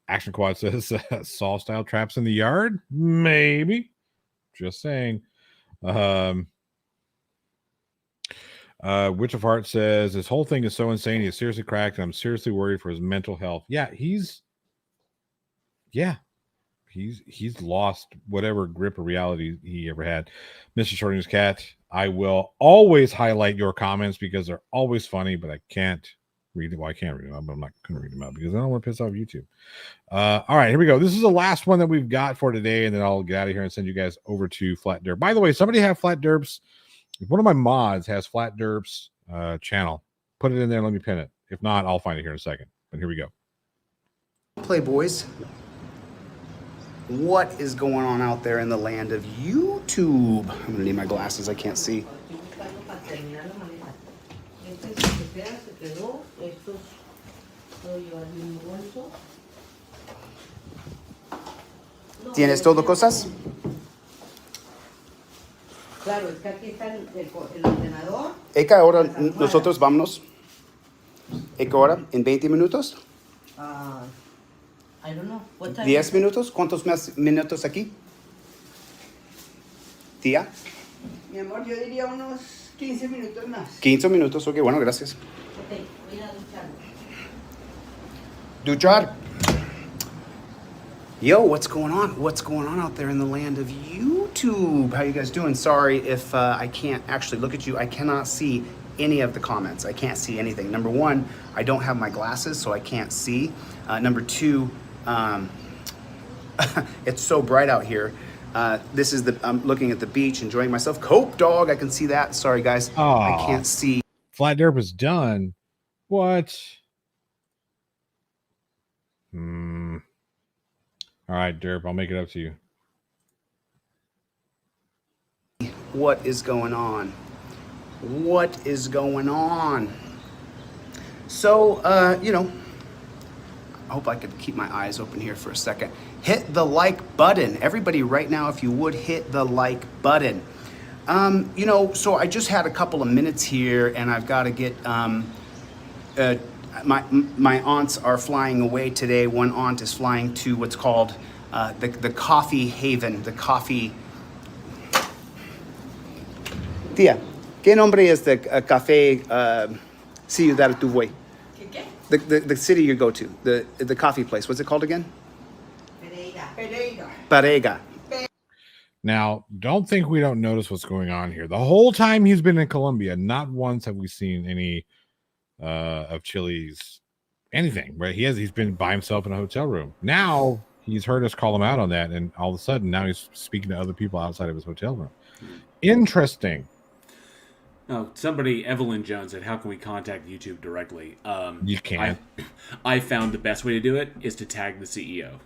Action Quad says Saw style traps in the yard? Maybe. Just saying. Witch of Heart says this whole thing is so insane. He's seriously cracked, and I'm seriously worried for his mental health. Yeah, he's lost whatever grip of reality he ever had. Mr. Shorting's cat, I will always highlight your comments because they're always funny, but I can't read them. Well, I can't read them out, but I'm not going to read them out because I don't want to piss off YouTube. All right, here we go. This is the last one that we've got for today, and then I'll get out of here and send you guys over to Flat Derp. By the way, somebody have Flat Derp's. If one of my mods has Flat Derp's channel, put it in there. Let me pin it. If not, I'll find it here in a second. But here we go. Playboys, what is going on out there in the land of YouTube? I'm gonna need my glasses. I can't see. ¿Tienes todo cosas? Claro, es que aquí está el ordenador. Eka, ahora nosotros vámonos. Eka, ahora en 20 minutos. I don't know. What time 10 minutos. ¿Cuántos más minutos aquí? Tía. Mi amor, yo diría unos 15 minutos más. 15 minutos. Ok, bueno, gracias. Ok, voy a Duchar. ducharme. Yo, what's going on? What's going on out there in the land of YouTube? How you guys doing? Sorry if I can't actually look at you. I cannot see any of the comments. I can't see anything. Number one, I don't have my glasses, so I can't see. Number two, it's so bright out here. This is I'm looking at the beach, enjoying myself. Cope dog, I can see that. Sorry, guys. I can't see. Flat Derp is done. What? All right, Derp, I'll make it up to you. What is going on? What is going on? So, you know, I hope I could keep my eyes open here for a second. Hit the like button. Everybody right now, if you would, hit the like button. You know, so I just had a couple of minutes here and I've got to get, my aunts are flying away today. One aunt is flying to what's called the Coffee Haven, the coffee. Tía, ¿qué nombre es the café ciudad tu voy? ¿Qué? The city you go to, the coffee place. What's it called again? Pereira. Parega. Now, don't think we don't notice what's going on here. The whole time he's been in Colombia, not once have we seen any of Chili's anything, right? He's been by himself in a hotel room. Now he's heard us call him out on that, and all of a sudden now he's speaking to other people outside of his hotel room. Interesting. Oh, somebody, Evelyn Jones, said, how can we contact YouTube directly? You can't. I found the best way to do it is to tag the CEO.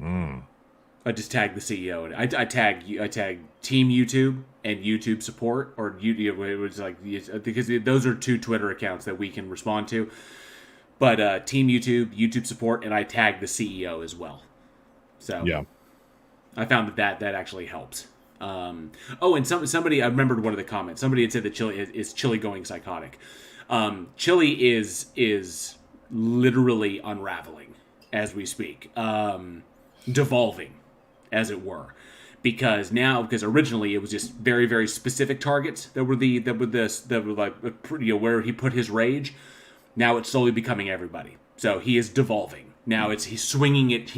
I just tag the CEO. I tag Team YouTube and YouTube support, or YouTube. It was like, because those are two Twitter accounts that we can respond to. But Team YouTube, YouTube support, and I tag the CEO as well. So yeah, I found that actually helps. And somebody, I remembered one of the comments. Somebody had said that Chili going psychotic. Chili is literally unraveling as we speak, devolving, as it were, because originally it was just very, very specific targets that were where he put his rage. Now it's slowly becoming everybody. So he is devolving. Now he's swinging at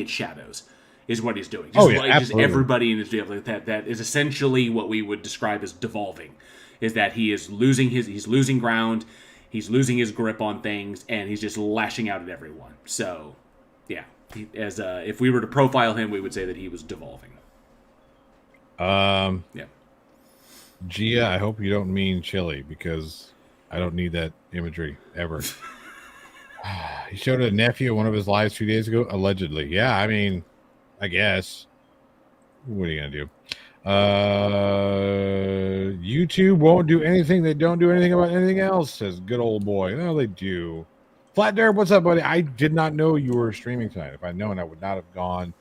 shadows. Is what he's doing. Just everybody in his deal. That is essentially what we would describe as devolving. Is that he's losing ground, he's losing his grip on things, and he's just lashing out at everyone. So, yeah, if we were to profile him, we would say that he was devolving. Yeah. Gia, I hope you don't mean Chili, because I don't need that imagery ever. He showed a nephew at one of his lives 2 days ago, allegedly. Yeah, I mean, I guess. What are you going to do? YouTube won't do anything. They don't do anything about anything else, says good old boy. No, they do. Flat Derp, what's up, buddy? I did not know you were streaming tonight. If I'd known, I would not have gone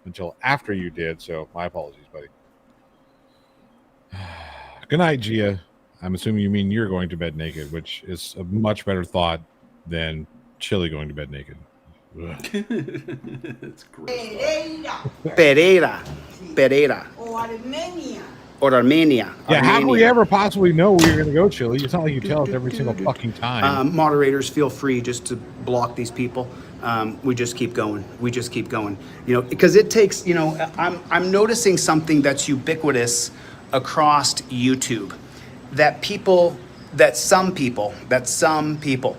until after you did. So my apologies, buddy. Good night, Gia. I'm assuming you mean you're going to bed naked, which is a much better thought than Chili going to bed naked. That's great. Pereira. Pereira. O Armenia. or Armenia. Yeah, how can we Armenia. ever possibly know where you're going to go, Chili? It's not like you tell us every single fucking time. Moderators, feel free just to block these people. We just keep going. We just keep going. You know, because it takes. You know, I'm noticing something that's ubiquitous across YouTube, that some people,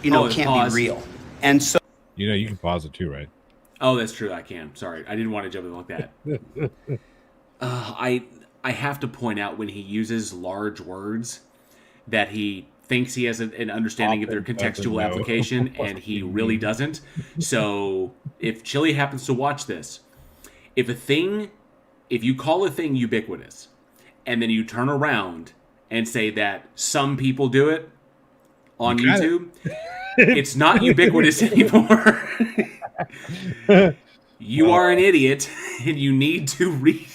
you know, can't pause. be real, and so. You know, you can pause it too, right? Oh, that's true. I can. Sorry, I didn't want to jump in like that. I have to point out when he uses large words that he thinks he has an understanding of their contextual application, and he really doesn't. So if Chili happens to watch this, if you call a thing ubiquitous, and then you turn around and say that some people do it on YouTube, it's not ubiquitous anymore. You are an idiot, and you need to read.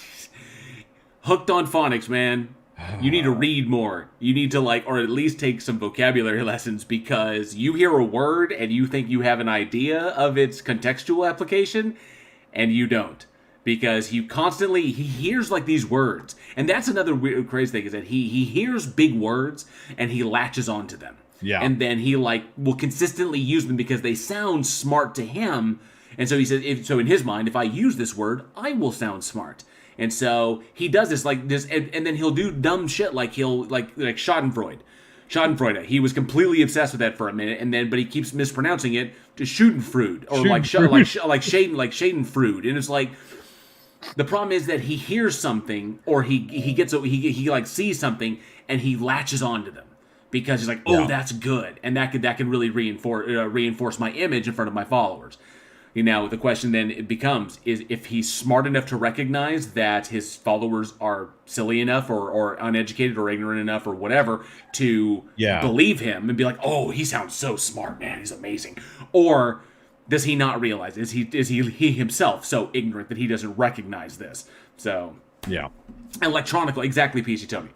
Hooked on phonics, man. You need to read more. You need to or at least take some vocabulary lessons, because you hear a word and you think you have an idea of its contextual application, and you don't. Because he hears these words. And that's another weird, crazy thing, is that he hears big words and he latches onto them. Yeah. And then he will consistently use them because they sound smart to him. And so he says, so in his mind, if I use this word, I will sound smart. And so he does this and then he'll do dumb shit like Schadenfreude. Schadenfreude. He was completely obsessed with that for a minute, but he keeps mispronouncing it to Schadenfreude or Schadenfreude. And it's like, the problem is that he hears something, or he sees something, and he latches onto them because he's like, oh, that's good, and that could really reinforce my image in front of my followers. You know, the question then it becomes is if he's smart enough to recognize that his followers are silly enough or uneducated or ignorant enough or whatever to believe him and be like, oh, he sounds so smart, man, he's amazing, or does he not realize? Is he himself so ignorant that he doesn't recognize this? So electronical, exactly, PC Tony.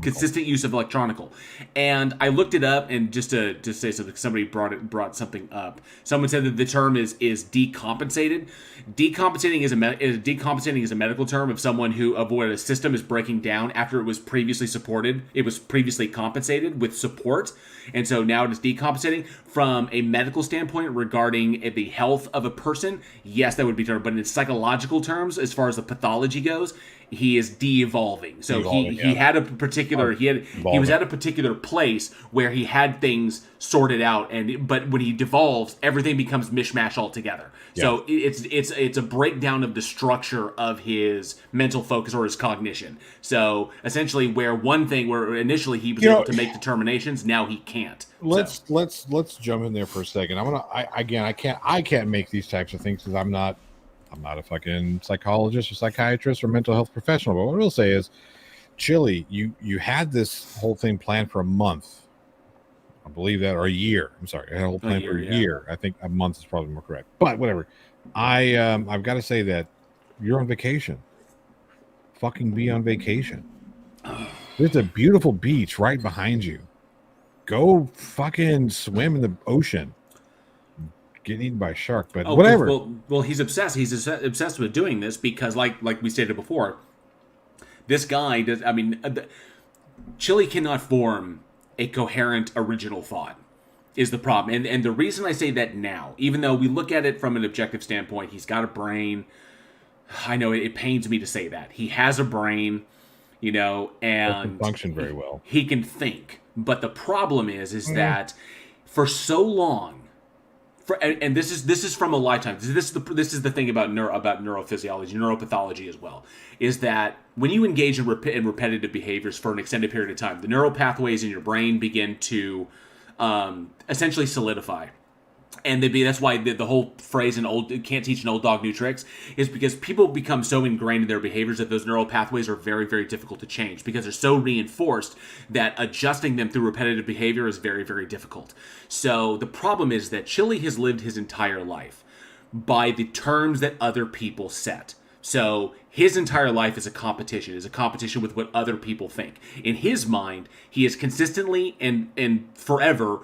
Consistent use of electronical. And I looked it up, and just to say something, somebody brought something up. Someone said that the term is decompensated. Decompensating is a medical term of someone of what a system is breaking down after it was previously supported. It was previously compensated with support, and so now it is decompensating. From a medical standpoint regarding the health of a person, yes, that would be termed. But in psychological terms, as far as the pathology goes, he is de-evolving. So he had a particular he was at a particular place where he had things sorted out, but when he devolves, everything becomes mishmash altogether. Yeah. So it's a breakdown of the structure of his mental focus or his cognition. So essentially, where initially he was able to make determinations, now he can't. Let's jump in there for a second. I can't make these types of things because I'm not a fucking psychologist or psychiatrist or mental health professional. But what I will say is, Chili, you had this whole thing planned for a month. I believe that, or a year. I'm sorry, I had a whole plan for a year. I think a month is probably more correct. But whatever. I've got to say that you're on vacation. Fucking be on vacation. There's a beautiful beach right behind you. Go fucking swim in the ocean. Get eaten by a shark, but whatever. Well, he's obsessed. He's obsessed with doing this because, like we stated before, this guy does. I mean, Chili cannot form a coherent original thought. Is the problem, and the reason I say that now, even though we look at it from an objective standpoint, he's got a brain. I know it pains me to say that he has a brain, and can function very well. He can think, but the problem is that for so long. And this is from a lifetime. This is the thing about neurophysiology, neuropathology as well, is that when you engage in repetitive behaviors for an extended period of time, the neural pathways in your brain begin to essentially solidify. And that's why the whole phrase "can't teach an old dog new tricks" is because people become so ingrained in their behaviors that those neural pathways are very, very difficult to change because they're so reinforced that adjusting them through repetitive behavior is very, very difficult. So the problem is that Chili has lived his entire life by the terms that other people set. So his entire life is a competition with what other people think. In his mind, he is consistently and forever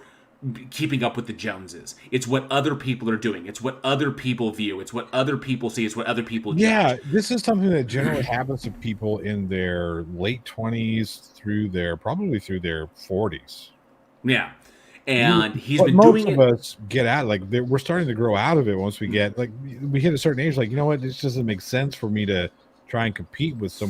keeping up with the Joneses. It's what other people are doing. It's what other people view. It's what other people see. It's what other people judge. Yeah, this is something that generally happens to people in their late 20s probably through their 40s. Yeah. And he's but been most doing of it. us get out, like we're starting to grow out of it once we get we hit a certain age, like, you know what, this doesn't make sense for me to try and compete with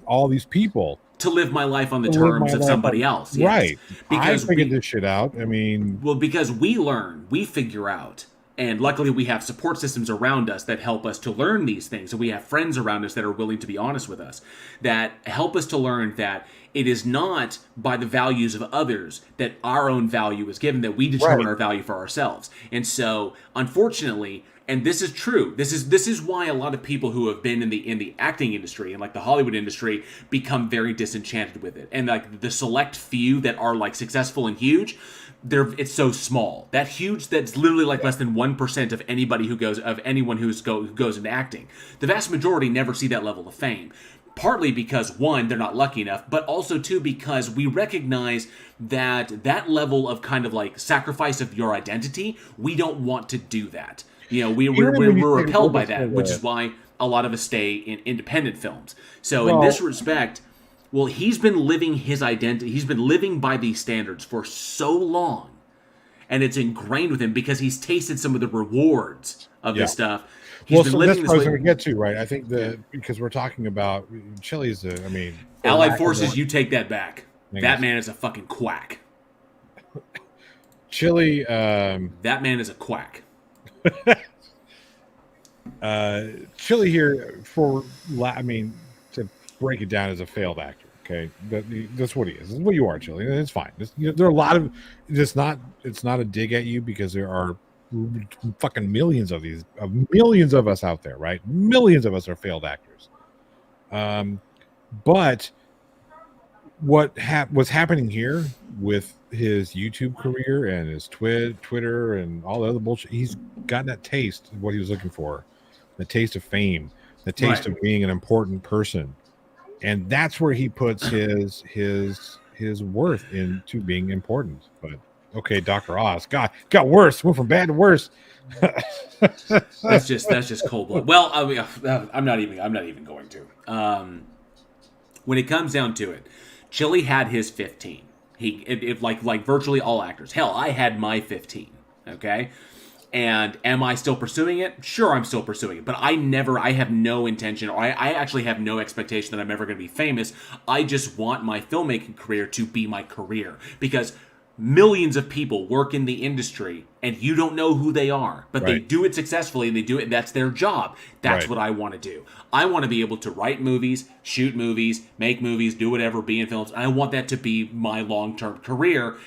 all these people. To live my life on the terms of somebody else. Yes. Right. Because I figured this shit out. I mean... Well, because we figure out, and luckily we have support systems around us that help us to learn these things, and we have friends around us that are willing to be honest with us, that help us to learn that it is not by the values of others that our own value is given, that we determine our value for ourselves. And so, unfortunately... And this is true. This is why a lot of people who have been in the acting industry and like the Hollywood industry become very disenchanted with it. And like the select few that are like successful and huge, it's so small. That's literally like less than 1% of anybody anyone who goes into acting. The vast majority never see that level of fame. Partly because, one, they're not lucky enough, but also, two, because we recognize that level of kind of like sacrifice of your identity, we don't want to do that. You know, we're repelled by that, which is why a lot of us stay in independent films. So in this respect, well, he's been living his identity. He's been living by these standards for so long, and it's ingrained with him because he's tasted some of the rewards of this stuff. That's what I was going to get to, right? I think because we're talking about Chili's, Allied Forces, you take that back. That man is a fucking quack. Chili, that man is a quack. Chili here to break it down, as a failed actor. Okay, that's what he is. That's what you are, Chili. It's fine. There are a lot of. It's not a dig at you, because there are fucking millions of us out there, right? Millions of us are failed actors. But what was happening here with his YouTube career and his Twitter and all the other bullshit, he's gotten that taste of what he was looking for, the taste of fame, the taste of being an important person, and that's where he puts his worth into being important. But okay, Dr. Oz, God, got worse. Went from bad to worse. That's just cold blood. Well, I mean, I'm not even going to. When it comes down to it, Chili had his 15. Like virtually all actors. Hell, I had my 15. Okay, and am I still pursuing it? Sure, I'm still pursuing it. But I have no intention, or I actually have no expectation that I'm ever going to be famous. I just want my filmmaking career to be my career, because millions of people work in the industry and you don't know who they are, but they do it successfully, and they do it. That's their job. That's what I want to do. I want to be able to write movies, shoot movies, make movies, do whatever, be in films. I want that to be my long-term career,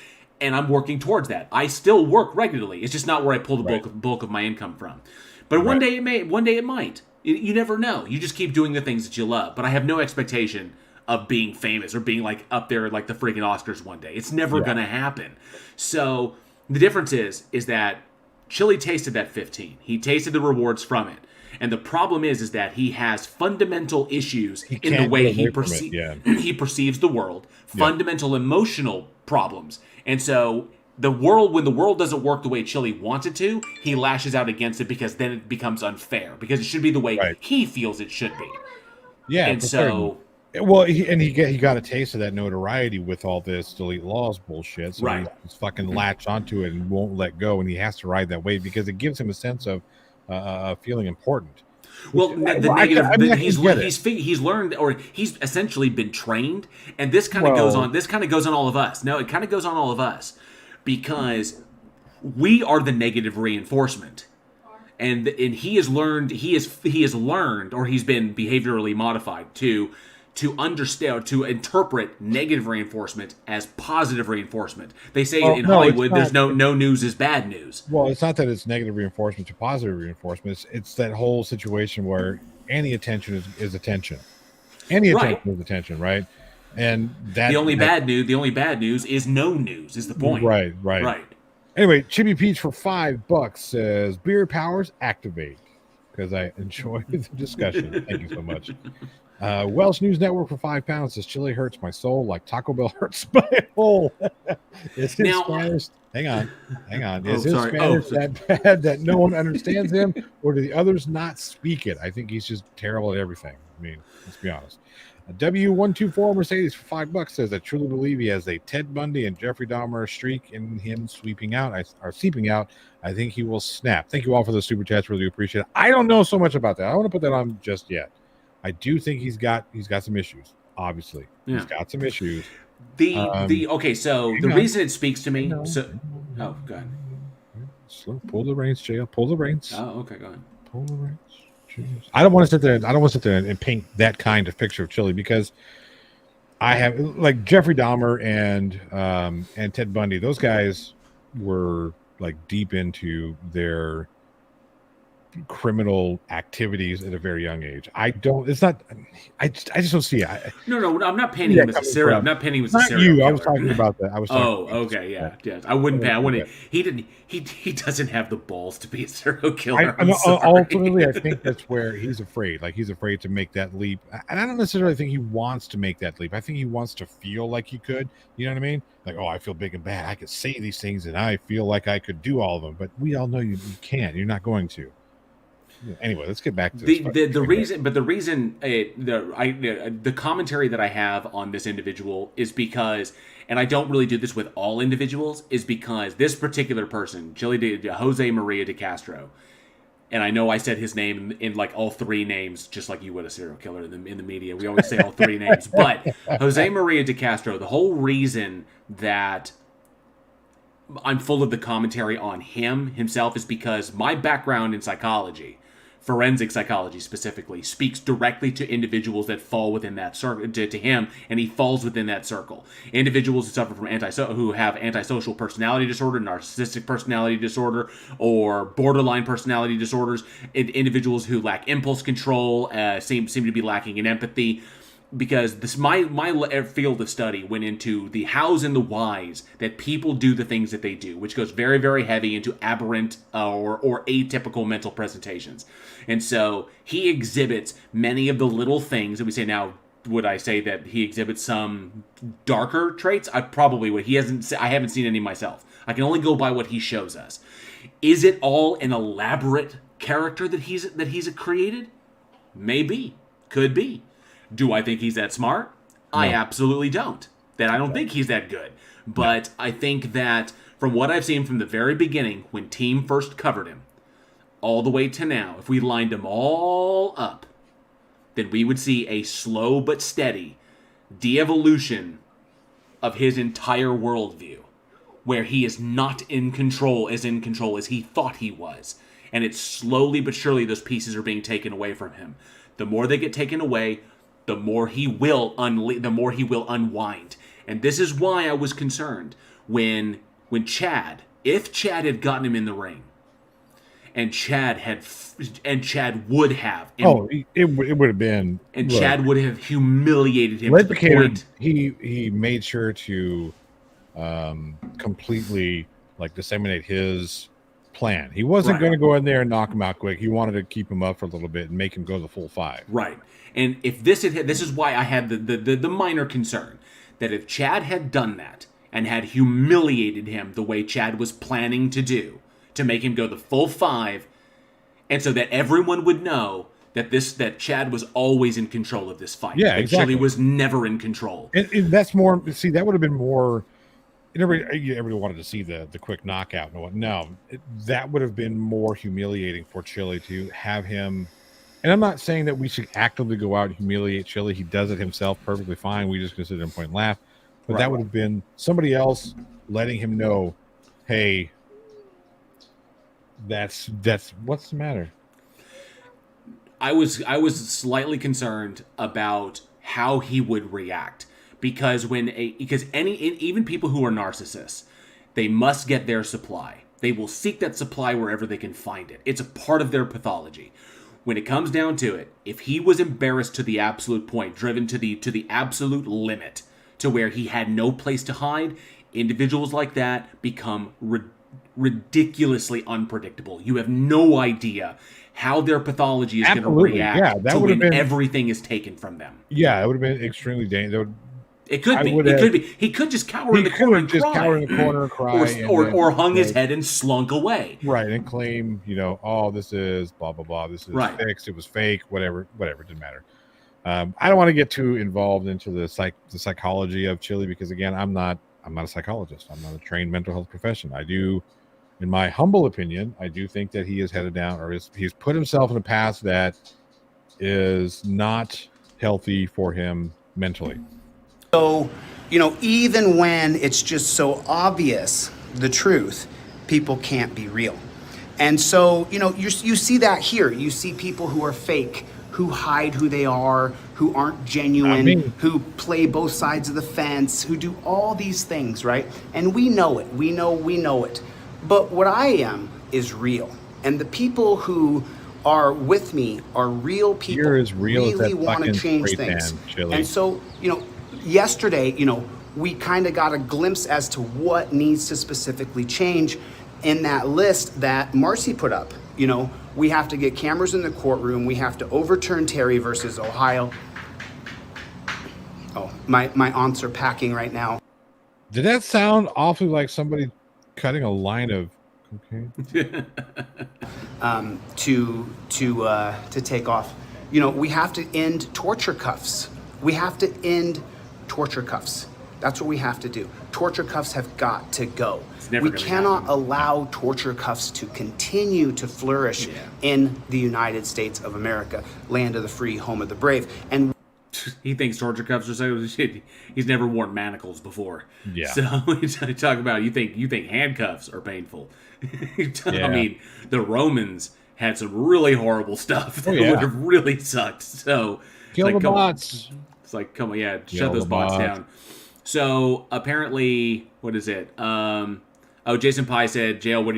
and I'm working towards that. I still work regularly. It's just not where I pull the bulk of my income from. But one day it might. You never know. You just keep doing the things that you love. But I have no expectation of being famous or being like up there like the freaking Oscars one day. It's never gonna happen. So the difference is that Chili tasted that 15. He tasted the rewards from it. And the problem is that he has fundamental issues in the way he perceives the world, fundamental emotional problems. And so when the world doesn't work the way Chili wants it to, he lashes out against it, because then it becomes unfair, because it should be the way he feels it should be. Yeah. And so well, he got a taste of that notoriety with all this delete laws bullshit. So he's fucking latched onto it and won't let go, and he has to ride that wave because it gives him a sense of feeling important. Well, he's learned, or he's essentially been trained, and this kind of goes on. This kind of goes on all of us. No, it kind of goes on all of us, because we are the negative reinforcement, and he has learned. He has learned, or he's been behaviorally modified to understand, to interpret negative reinforcement as positive reinforcement. They say in Hollywood, there's no news is bad news. Well, it's not that it's negative reinforcement to positive reinforcement. It's that whole situation where any attention is attention. Any attention is attention, right? And that the only bad news is no news is the point. Right. Anyway, Chippy Peach for $5 says beer powers activate, because I enjoy the discussion. Thank you so much. Welsh News Network for £5 says chili hurts my soul like Taco Bell hurts my hole. Is his Now- Spanish? Hang on. Is Oh, his sorry. Spanish Oh, that bad that no one understands him, or do the others not speak it? I think he's just terrible at everything. I mean, let's be honest. W124 Mercedes for $5 says I truly believe he has a Ted Bundy and Jeffrey Dahmer streak in him seeping out. I think he will snap. Thank you all for the super chats. Really appreciate it. I don't know so much about that. I don't want to put that on just yet. I do think he's got some issues. Obviously, he's got some issues. Okay, so the reason it speaks to me. So, oh, go ahead. Slow, pull the reins, Jay. Pull the reins. Oh, okay, go ahead. Pull the reins. Jeez. I don't want to sit there and paint that kind of picture of chili because I have like Jeffrey Dahmer and Ted Bundy. Those guys were like deep into their criminal activities at a very young age. I just don't see it. No, I'm not painting him as a serial. I'm not painting him as a serial killer. I was talking about that. Okay, yeah. I wouldn't. He doesn't have the balls to be a serial killer. Ultimately, I think that's where he's afraid. Like he's afraid to make that leap, and I don't necessarily think he wants to make that leap. I think he wants to feel like he could. You know what I mean? Like, oh, I feel big and bad. I could say these things, and I feel like I could do all of them. But we all know you can't. You're not going to. Anyway, let's get back to the reason the commentary that I have on this individual is because, and I don't really do this with all individuals, is because this particular person, Jose Maria de Castro, and I know I said his name in like all three names, just like you would a serial killer in the media. We always say all three names, but Jose Maria de Castro, the whole reason that I'm full of the commentary on himself is because my background in psychology, forensic psychology specifically, speaks directly to individuals that fall within that circle, to him, and he falls within that circle. Individuals who suffer from who have antisocial personality disorder, narcissistic personality disorder, or borderline personality disorders, individuals who lack impulse control, seem to be lacking in empathy. Because my field of study went into the hows and the whys that people do the things that they do, which goes very, very heavy into aberrant or atypical mental presentations. And so he exhibits many of the little things that we say now. Would I say that he exhibits some darker traits? I probably would. I haven't seen any myself. I can only go by what he shows us. Is it all an elaborate character that he's created? Maybe. Could be. Do I think he's that smart? No. I absolutely don't. I don't think he's that good. But I think that from what I've seen from the very beginning, when Team first covered him, all the way to now, if we lined them all up, then we would see a slow but steady de-evolution of his entire worldview, where he is not in control as he thought he was. And it's slowly but surely those pieces are being taken away from him. The more they get taken away, the more he will unwind. And this is why I was concerned when Chad, if Chad had gotten him in the ring, and Chad would have. It would have been. And look, Chad would have humiliated him to the point. He made sure to completely disseminate his plan. He wasn't going to go in there and knock him out quick. He wanted to keep him up for a little bit and make him go the full 5. Right. And if this is why I had the minor concern that if Chad had done that and had humiliated him the way Chad was planning to do, to make him go the full 5, and so that everyone would know that Chad was always in control of this fight. Yeah, exactly. Chili was never in control. And that's more. See, that would have been more. Everybody wanted to see the quick knockout and what. No, that would have been more humiliating for Chili to have him. And I'm not saying that we should actively go out and humiliate Chili. He does it himself perfectly fine. We just can sit there and point and laugh. But that would have been somebody else letting him know, hey, that's what's the matter? I was slightly concerned about how he would react because even people who are narcissists, they must get their supply. They will seek that supply wherever they can find it. It's a part of their pathology. When it comes down to it, if he was embarrassed to the absolute point, driven to the absolute limit, to where he had no place to hide, individuals like that become ridiculously unpredictable. You have no idea how their pathology is going to Absolutely. react Yeah, that to would have when been- everything is taken from them. Yeah, it would have been extremely dangerous. It could I be. would It have- could be. He could just cower in the corner and just cry. cower in the corner and cry, and then, or hung his like, head and slunk away. right, and claim, oh, this is blah blah blah. This is Right. fixed. It was fake. Whatever. It didn't matter. I don't want to get too involved into the psychology of Chili because again, I'm not a psychologist. I'm not a trained mental health professional. I do, in my humble opinion, I do think that he is headed down, or he's put himself in a path that is not healthy for him mentally. So, even when it's just so obvious, the truth, people can't be real. And so, you see that here. You see people who are fake, who hide who they are, who aren't genuine, who play both sides of the fence, who do all these things, right? And we know it. We know it. But what I am is real. And the people who are with me are real people. You're as real as really that want to fucking change spray things. tan, Chili. And so, yesterday, we kind of got a glimpse as to what needs to specifically change in that list that Marcy put up. We have to get cameras in the courtroom. We have to overturn Terry versus Ohio. Oh, my aunts are packing right now. Did that sound awfully like somebody cutting a line of cocaine? To take off. We have to end torture cuffs. We have to end torture cuffs. That's what we have to do. Torture cuffs have got to go. We cannot allow torture cuffs to continue to flourish in the United States of America, land of the free, home of the brave. And he thinks torture cuffs are so shit. He's never worn manacles before. Yeah. So you talk about you think handcuffs are painful. Yeah. I mean, the Romans had some really horrible stuff that yeah. would have really sucked. So Kill the come bots. On. It's like, come on, yeah, Kill shut those the bots bots. down. So apparently, what is it? Jason Pye said, "Jail, what are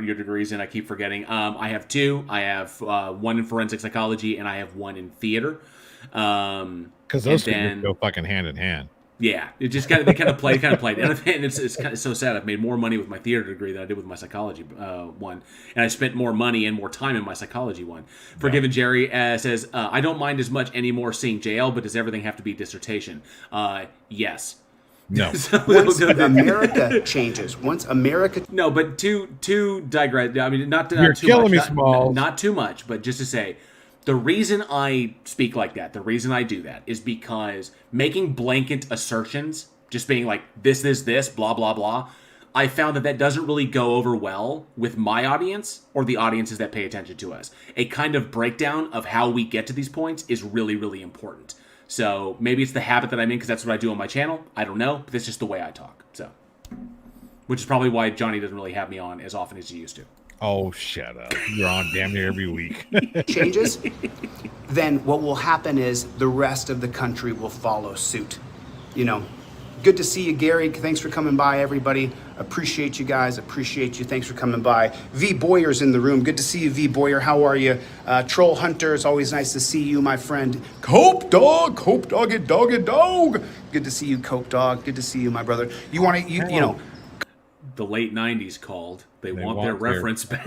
your degrees in?" I keep forgetting. I have two. I have one in forensic psychology, and I have one in theater. Because those things go fucking hand in hand. Yeah, it just kind of played, and it's kind of so sad. I've made more money with my theater degree than I did with my psychology one, and I spent more money and more time in my psychology one. Forgiven Jerry says, "I don't mind as much anymore seeing JL, but does everything have to be dissertation?" Yes. No. Once America changes, no, but to digress. I mean, not You're too killing much, me, Smalls. not too much, but just to say. The reason I speak like that, the reason I do that is because making blanket assertions, just being like, this, blah, blah, blah, I found that doesn't really go over well with my audience or the audiences that pay attention to us. A kind of breakdown of how we get to these points is really, really important. So maybe it's the habit that I'm in because that's what I do on my channel. I don't know, but that's just the way I talk. So, which is probably why Johnny doesn't really have me on as often as he used to. Oh, shut up. You're on damn near every week. changes, then what will happen is the rest of the country will follow suit. Good to see you, Gary. Thanks for coming by, everybody. Appreciate you guys. Appreciate you. Thanks for coming by. V. Boyer's in the room. Good to see you, V. Boyer. How are you? Troll Hunter, it's always nice to see you, my friend. Cope Dog, it, dog. Good to see you, Cope Dog. Good to see you, my brother. You want to, you know. The late 90s called. They want their reference back.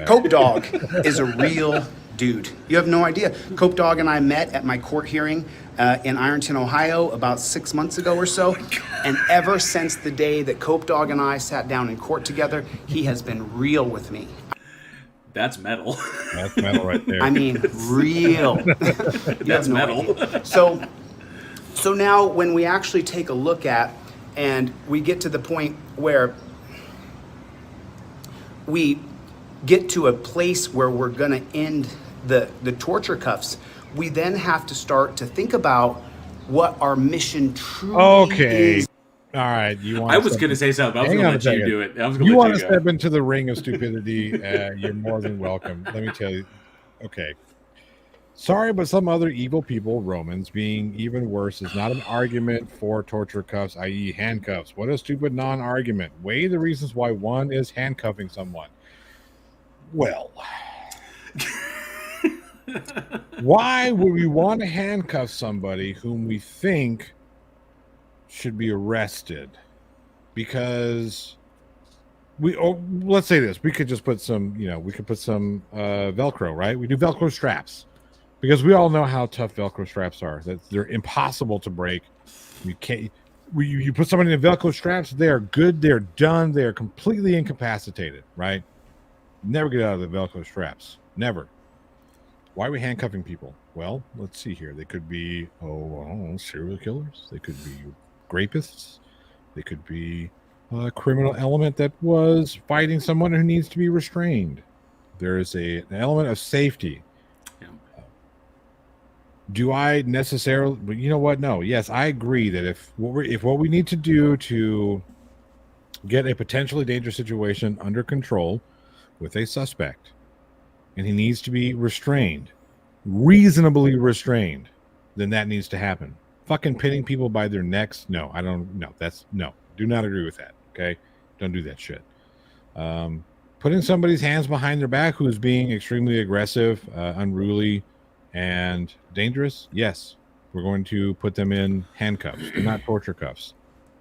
Cope Dog is a real dude. You have no idea. Cope Dog and I met at my court hearing in Ironton, Ohio about 6 months ago or so. And ever since the day that Cope Dog and I sat down in court together, he has been real with me. That's metal. That's metal right there. I mean, real. That's metal. So now when we actually take a look at and we get to the point where we get to a place where we're going to end the torture cuffs, we then have to start to think about what our mission truly is. All right. I was going to say something. I was going to let you do it. You want to step into the ring of stupidity? You're more than welcome. Let me tell you. Okay. Sorry, but some other evil people, Romans, being even worse, is not an argument for torture cuffs, i.e. handcuffs. What a stupid non-argument. Weigh the reasons why one is handcuffing someone. Well, why would we want to handcuff somebody whom we think should be arrested? Because let's say this. We could just put some, we could put some Velcro, right? We do Velcro straps because we all know how tough Velcro straps are. That they're impossible to break. You can't. You put somebody in Velcro straps, they are good. They're done. They are completely incapacitated, right? Never get out of the Velcro straps. Never. Why are we handcuffing people? Well, let's see here. They could be, serial killers. They could be rapists. They could be a criminal element that was fighting someone who needs to be restrained. There is an element of safety. Yeah. Do I necessarily? But you know what? No. Yes, I agree that if what we need to do to get a potentially dangerous situation under control with a suspect, and he needs to be restrained, reasonably restrained, then that needs to happen. Fucking pinning people by their necks, no, I don't. No, that's no. Do not agree with that. Okay, don't do that shit. Putting somebody's hands behind their back who's being extremely aggressive, unruly, and dangerous, yes, we're going to put them in handcuffs. They're not torture cuffs.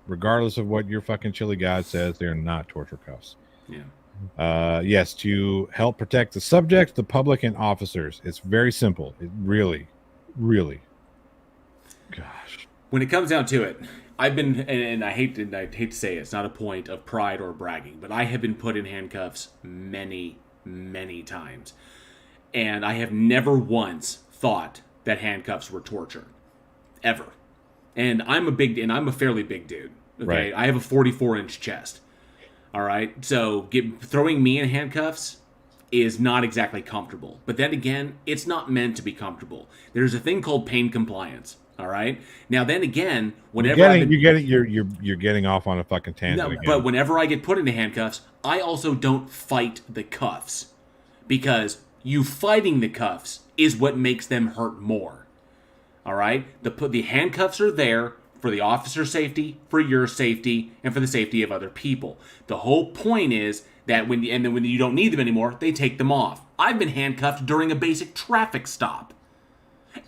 Regardless of what your fucking chili god says, they're not torture cuffs. Yeah. Yes, to help protect the subject, the public, and officers. It's very simple. It really, really. Gosh. When it comes down to it, I've been, and I hate to say it, it's not a point of pride or bragging, but I have been put in handcuffs many, many times. And I have never once thought that handcuffs were torture. Ever. And I'm a fairly big dude. Okay. Right. I have a 44-inch chest. All right. So throwing me in handcuffs is not exactly comfortable. But then again, it's not meant to be comfortable. There's a thing called pain compliance. All right. Now then again, whenever you're getting off on a fucking tangent. No, but whenever I get put into handcuffs, I also don't fight the cuffs, because you fighting the cuffs is what makes them hurt more. All right. The handcuffs are there for the officer's safety, for your safety, and for the safety of other people. The whole point is that when you don't need them anymore, they take them off. I've been handcuffed during a basic traffic stop.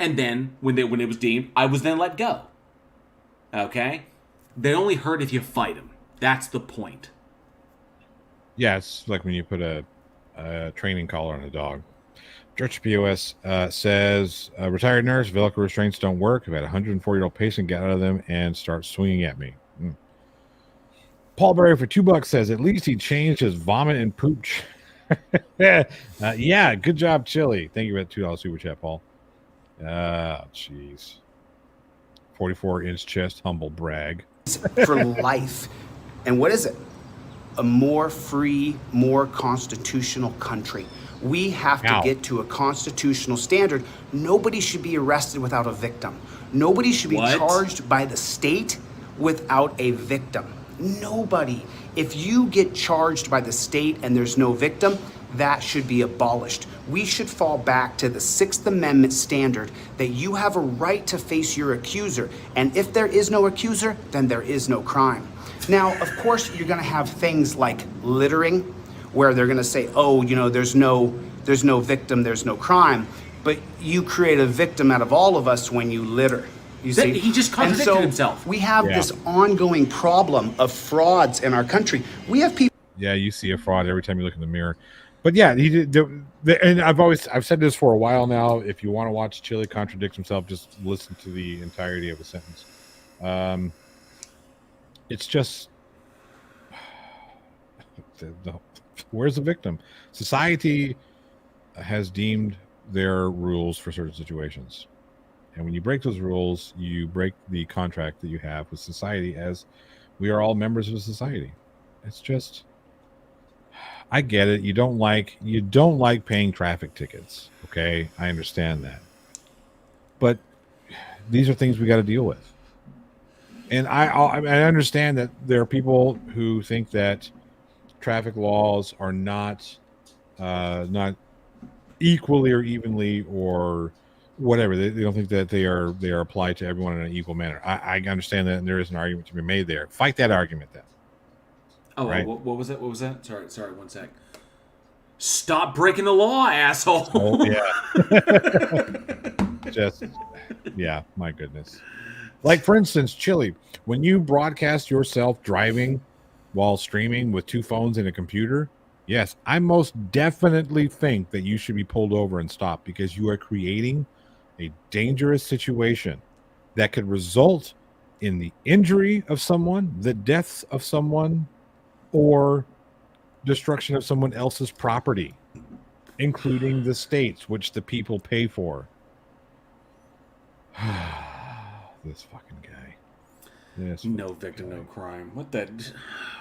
And then, when it was deemed, I was then let go. Okay? They only hurt if you fight them. That's the point. Yeah, it's like when you put a training collar on a dog. Church POS says, retired nurse, Velcro restraints don't work. I've had a 140-year-old patient get out of them and start swinging at me. Paul Berry for $2 says, at least he changed his vomit and poop. Yeah, good job, Chili. Thank you for that $2 super chat, Paul. Jeez. 44-inch chest, humble brag. For life. And what is it? A more free, more constitutional country. We have to get to a constitutional standard. Nobody should be arrested without a victim. Nobody should be charged by the state without a victim. Nobody. If you get charged by the state and there's no victim, that should be abolished. We should fall back to the Sixth Amendment standard that you have a right to face your accuser. And if there is no accuser, then there is no crime. Now, of course, you're going to have things like littering, where they're going to say, oh, there's no victim, there's no crime. But you create a victim out of all of us when you litter. You see? He just contradicted himself. We have this ongoing problem of frauds in our country. We have people. Yeah, you see a fraud every time you look in the mirror. But yeah, he did. And I've said this for a while now. If you want to watch Chili contradict himself, just listen to the entirety of a sentence. It's just, where's the victim? Society has deemed their rules for certain situations. And when you break those rules, you break the contract that you have with society, as we are all members of a society. It's just, I get it. You don't like paying traffic tickets. Okay. I understand that. But these are things we got to deal with. And I understand that there are people who think that traffic laws are not equally or evenly or whatever. They don't think that they are applied to everyone in an equal manner. I understand that, and there is an argument to be made there. Fight that argument then. Oh, right? What was that? What was that? Sorry, 1 sec. Stop breaking the law, asshole. Oh, yeah. Yeah, my goodness. Like, for instance, Chili, when you broadcast yourself driving while streaming with 2 phones and a computer, yes, I most definitely think that you should be pulled over and stopped because you are creating a dangerous situation that could result in the injury of someone, the deaths of someone, or destruction of someone else's property, including the states, which the people pay for. This fucking guy. No victim, no crime. What the?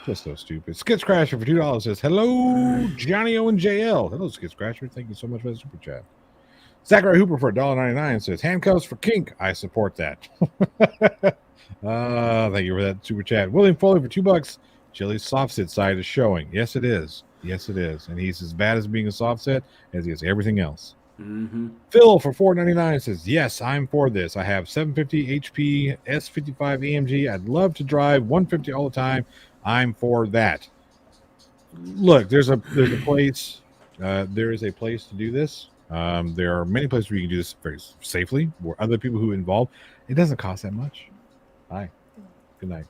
Just so stupid. Skid Scratcher for $2 says, hello, Johnny O and JL. Hello, Skid Scratcher. Thank you so much for the super chat. Zachary Hooper for $1.99 says, handcuffs for kink. I support that. Thank you for that super chat. William Foley for $2. Chili's soft sit side is showing. Yes, it is. Yes, it is. And he's as bad as being a soft set as he is everything else. Mm-hmm. Phil for $4.99 says, yes, I'm for this. I have 750 HP S55 AMG. I'd love to drive 150 all the time. I'm for that. Look, there's a place. There is a place to do this. There are many places where you can do this very safely. Where other people who are involved, it doesn't cost that much. Hi, good night.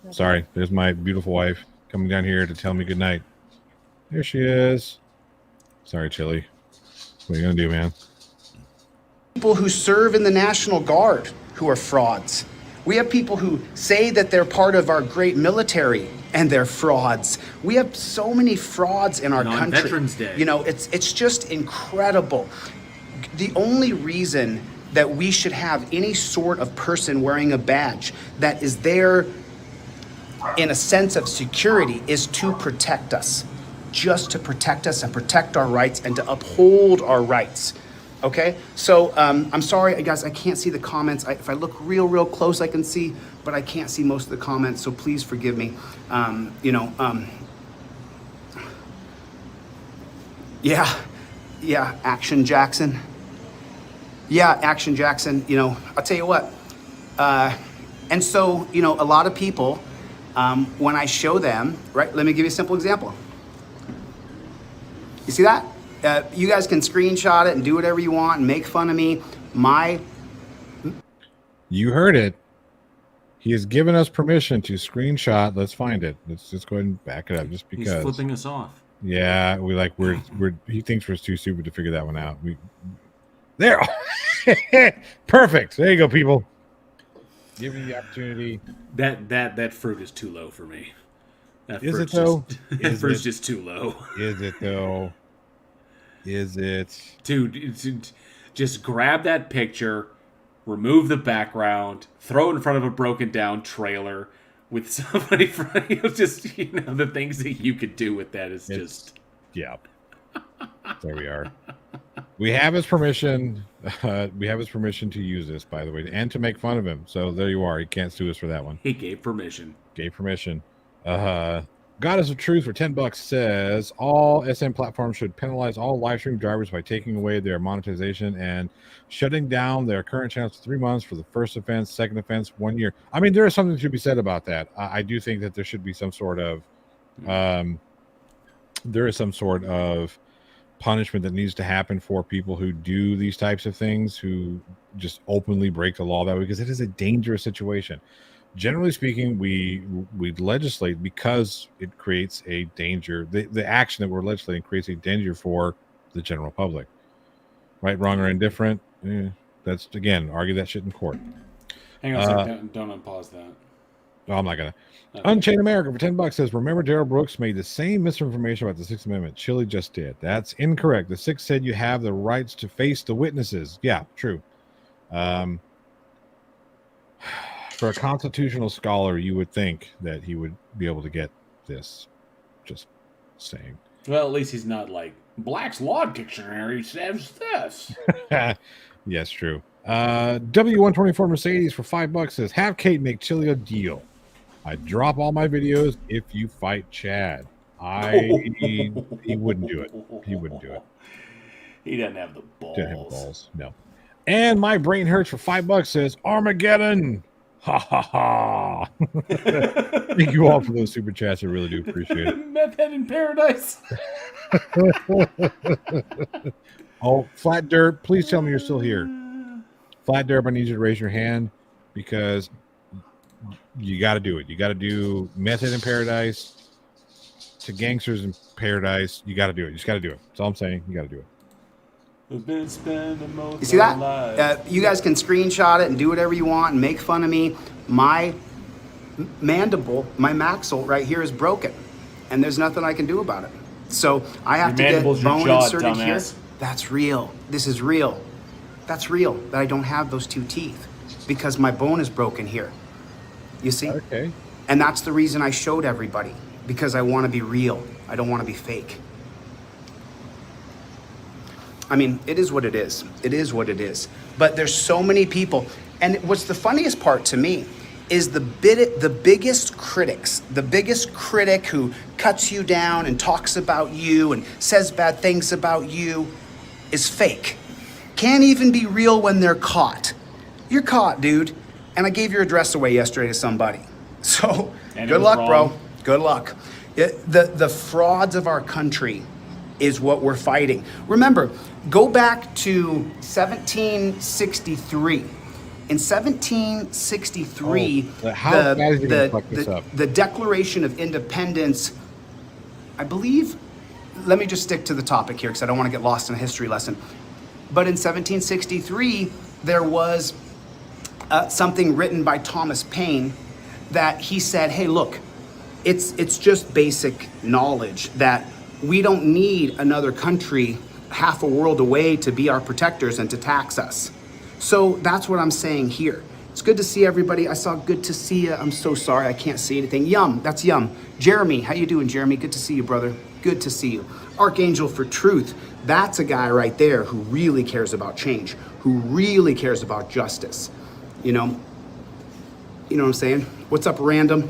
Sorry, there's my beautiful wife coming down here to tell me good night. There she is. Sorry, Chili. What are you gonna do, man? People who serve in the National Guard who are frauds. We have people who say that they're part of our great military and they're frauds. We have so many frauds in our country. Veterans Day. You know, it's just incredible. The only reason that we should have any sort of person wearing a badge that is there in a sense of security is to protect us. Just to protect us and protect our rights and to uphold our rights. Okay, so I'm sorry, guys, I can't see the comments. If I look real close, I can see, but I can't see most of the comments, so please forgive me. Yeah, Action Jackson. Yeah, Action Jackson, you know, I'll tell you what. And so, you know, a lot of people, when I show them, right, let me give you a simple example. You see that? You guys can screenshot it and do whatever you want and make fun of me. You heard it. He has given us permission to screenshot. Let's find it. Let's just go ahead and back it up just because. He's flipping us off. Yeah, we're he thinks we're too stupid to figure that one out. There. Perfect. There you go, people. Give me the opportunity. That fruit is too low for me. Is it though? That fruit's just too low. Is it though? Is it? Dude, just grab that picture, remove the background, throw it in front of a broken down trailer with somebody from just, you know, the things that you could do with that is just. Yeah. There we are. We have his permission. We have his permission to use this, by the way, and to make fun of him. So there you are. He can't sue us for that one. He gave permission. Goddess of Truth for $10 says all SM platforms should penalize all live stream drivers by taking away their monetization and shutting down their current channels for 3 months for the first offense, second offense, 1 year. I mean, there is something to be said about that. I do think that there should be some sort of punishment that needs to happen for people who do these types of things, who just openly break the law that way, because it is a dangerous situation. Generally speaking, we legislate because it creates a danger. The action that we're legislating creates a danger for the general public. Right, wrong, or indifferent. That's, again, argue that shit in court. Hang on a second. Don't unpause that. No, I'm not gonna. Okay. Unchained America for $10 says, remember Darrell Brooks made the same misinformation about the Sixth Amendment. Chile just did. That's incorrect. The Sixth said you have the rights to face the witnesses. Yeah, true. For a constitutional scholar, you would think that he would be able to get this. Just saying. Well, at least he's not like, Black's Law Dictionary says this. Yes, true. W124 Mercedes for $5 says, have Kate make Chili a deal. I drop all my videos if you fight Chad. He wouldn't do it. He wouldn't do it. He doesn't have the balls. Doesn't have the balls. No. And my brain hurts for $5 says, Armageddon. Ha ha ha. Thank you all for those super chats. I really do appreciate it. Meth head in paradise. Oh, Flat Dirt, please tell me you're still here. Flat Dirt, I need you to raise your hand because You got to do it. You got to do Method in Paradise to Gangsters in Paradise. You got to do it. You just got to do it. That's all I'm saying. You got to do it. We've been spending most You see of our that? lives. You guys can screenshot it and do whatever you want and make fun of me. My mandible, my maxilla right here is broken, and there's nothing I can do about it. So I have Your to get mandible's your bone jaw, inserted here. dumbass. That's real. This is real. That's real. That I don't have those 2 teeth because my bone is broken here. You see? Okay. And that's the reason I showed everybody, because I want to be real. I don't want to be fake. I mean, it is what it is. It is what it is. But there's so many people. And what's the funniest part to me is the biggest critics, the biggest critic who cuts you down and talks about you and says bad things about you is fake. Can't even be real when they're caught. You're caught, dude. And I gave your address away yesterday to somebody. So And it good was luck, wrong. bro. Good luck. The frauds of our country is what we're fighting. Remember, go back to 1763. In 1763, Oh, how bad is he gonna fuck this up? the Declaration of Independence, I believe, let me just stick to the topic here because I don't want to get lost in a history lesson. But in 1763, there was something written by Thomas Paine that he said, hey, look, it's just basic knowledge that we don't need another country half a world away to be our protectors and to tax us. So that's what I'm saying here. It's good to see everybody. I saw good to see you. I'm so sorry I can't see anything. Yum, that's Yum. Jeremy, how you doing, Jeremy? Good to see you, brother. Good to see you. Archangel for Truth, that's a guy right there who really cares about change, who really cares about justice. You know what I'm saying? What's up, Random?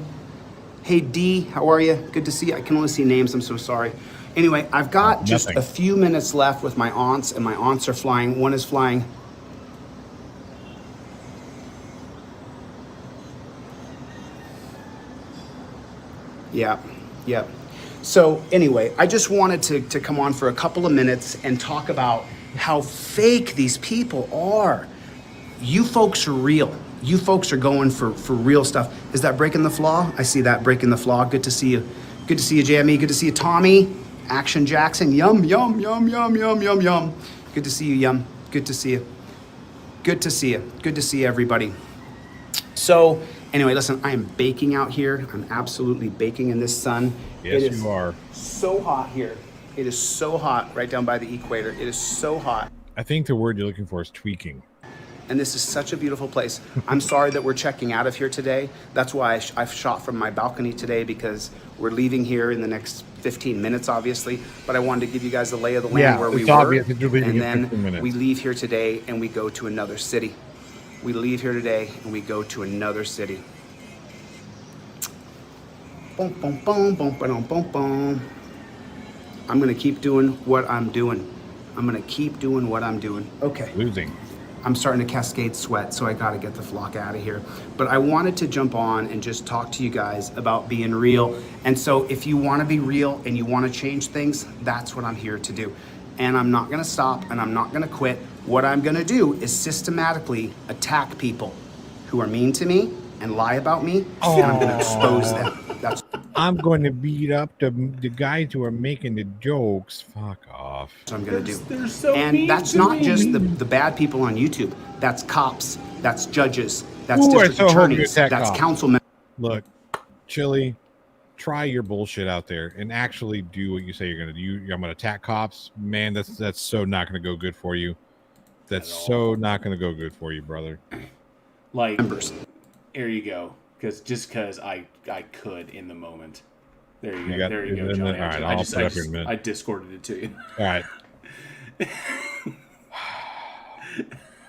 Hey, D, how are you? Good to see you. I can only see names. I'm so sorry. Anyway, I've got just Nothing. a few minutes left with my aunts, and my aunts are flying. One is flying. Yeah. So anyway, I just wanted to come on for a couple of minutes and talk about how fake these people are. You folks are real. You folks are going for real stuff. Is that breaking the flaw? I see that breaking the flaw. Good to see you. Good to see you, Jamie. Good to see you, Tommy. Action Jackson. Yum, yum, yum, yum, yum, yum, yum. Good to see you, Yum. Good to see you. Good to see you. Good to see everybody. So anyway, listen, I am baking out here. I'm absolutely baking in this sun. Yes, It is you are. so hot here. It is so hot right down by the equator. It is so hot. I think the word you're looking for is tweaking. And this is such a beautiful place. I'm sorry that we're checking out of here today. That's why I've shot from my balcony today, because we're leaving here in the next 15 minutes, obviously. But I wanted to give you guys the lay of the land Yeah, where we it's were. obvious that you're leaving And in 15 then minutes. we leave here today and we go to another city. We leave here today and we go to another city. Boom, boom, boom, boom, boom, boom, boom. I'm gonna keep doing what I'm doing. I'm gonna keep doing what I'm doing. Okay. Losing. I'm starting to cascade sweat, so I gotta get the flock out of here. But I wanted to jump on and just talk to you guys about being real. And so if you wanna be real and you wanna change things, that's what I'm here to do. And I'm not gonna stop and I'm not gonna quit. What I'm gonna do is systematically attack people who are mean to me and lie about me, and I'm gonna expose them. That's I'm going to beat up the guys who are making the jokes. Fuck off. what I'm gonna do. They're so mean And that's to not me. just the bad people on YouTube. That's cops, that's judges, that's Ooh, I district so hope you attorneys, attack that's cops. councilmen. Look, Chili, try your bullshit out there and actually do what you say you're going to do. I'm going to attack cops. Man, that's so not going to go good for you. That's so not going to go good for you, brother. Like, Members. here you go. Because I could in the moment. There you go. You got- There you go, and then- Johnny. all right, I I'll just, put I, up here in a just, minute. I discorded it to you. All right.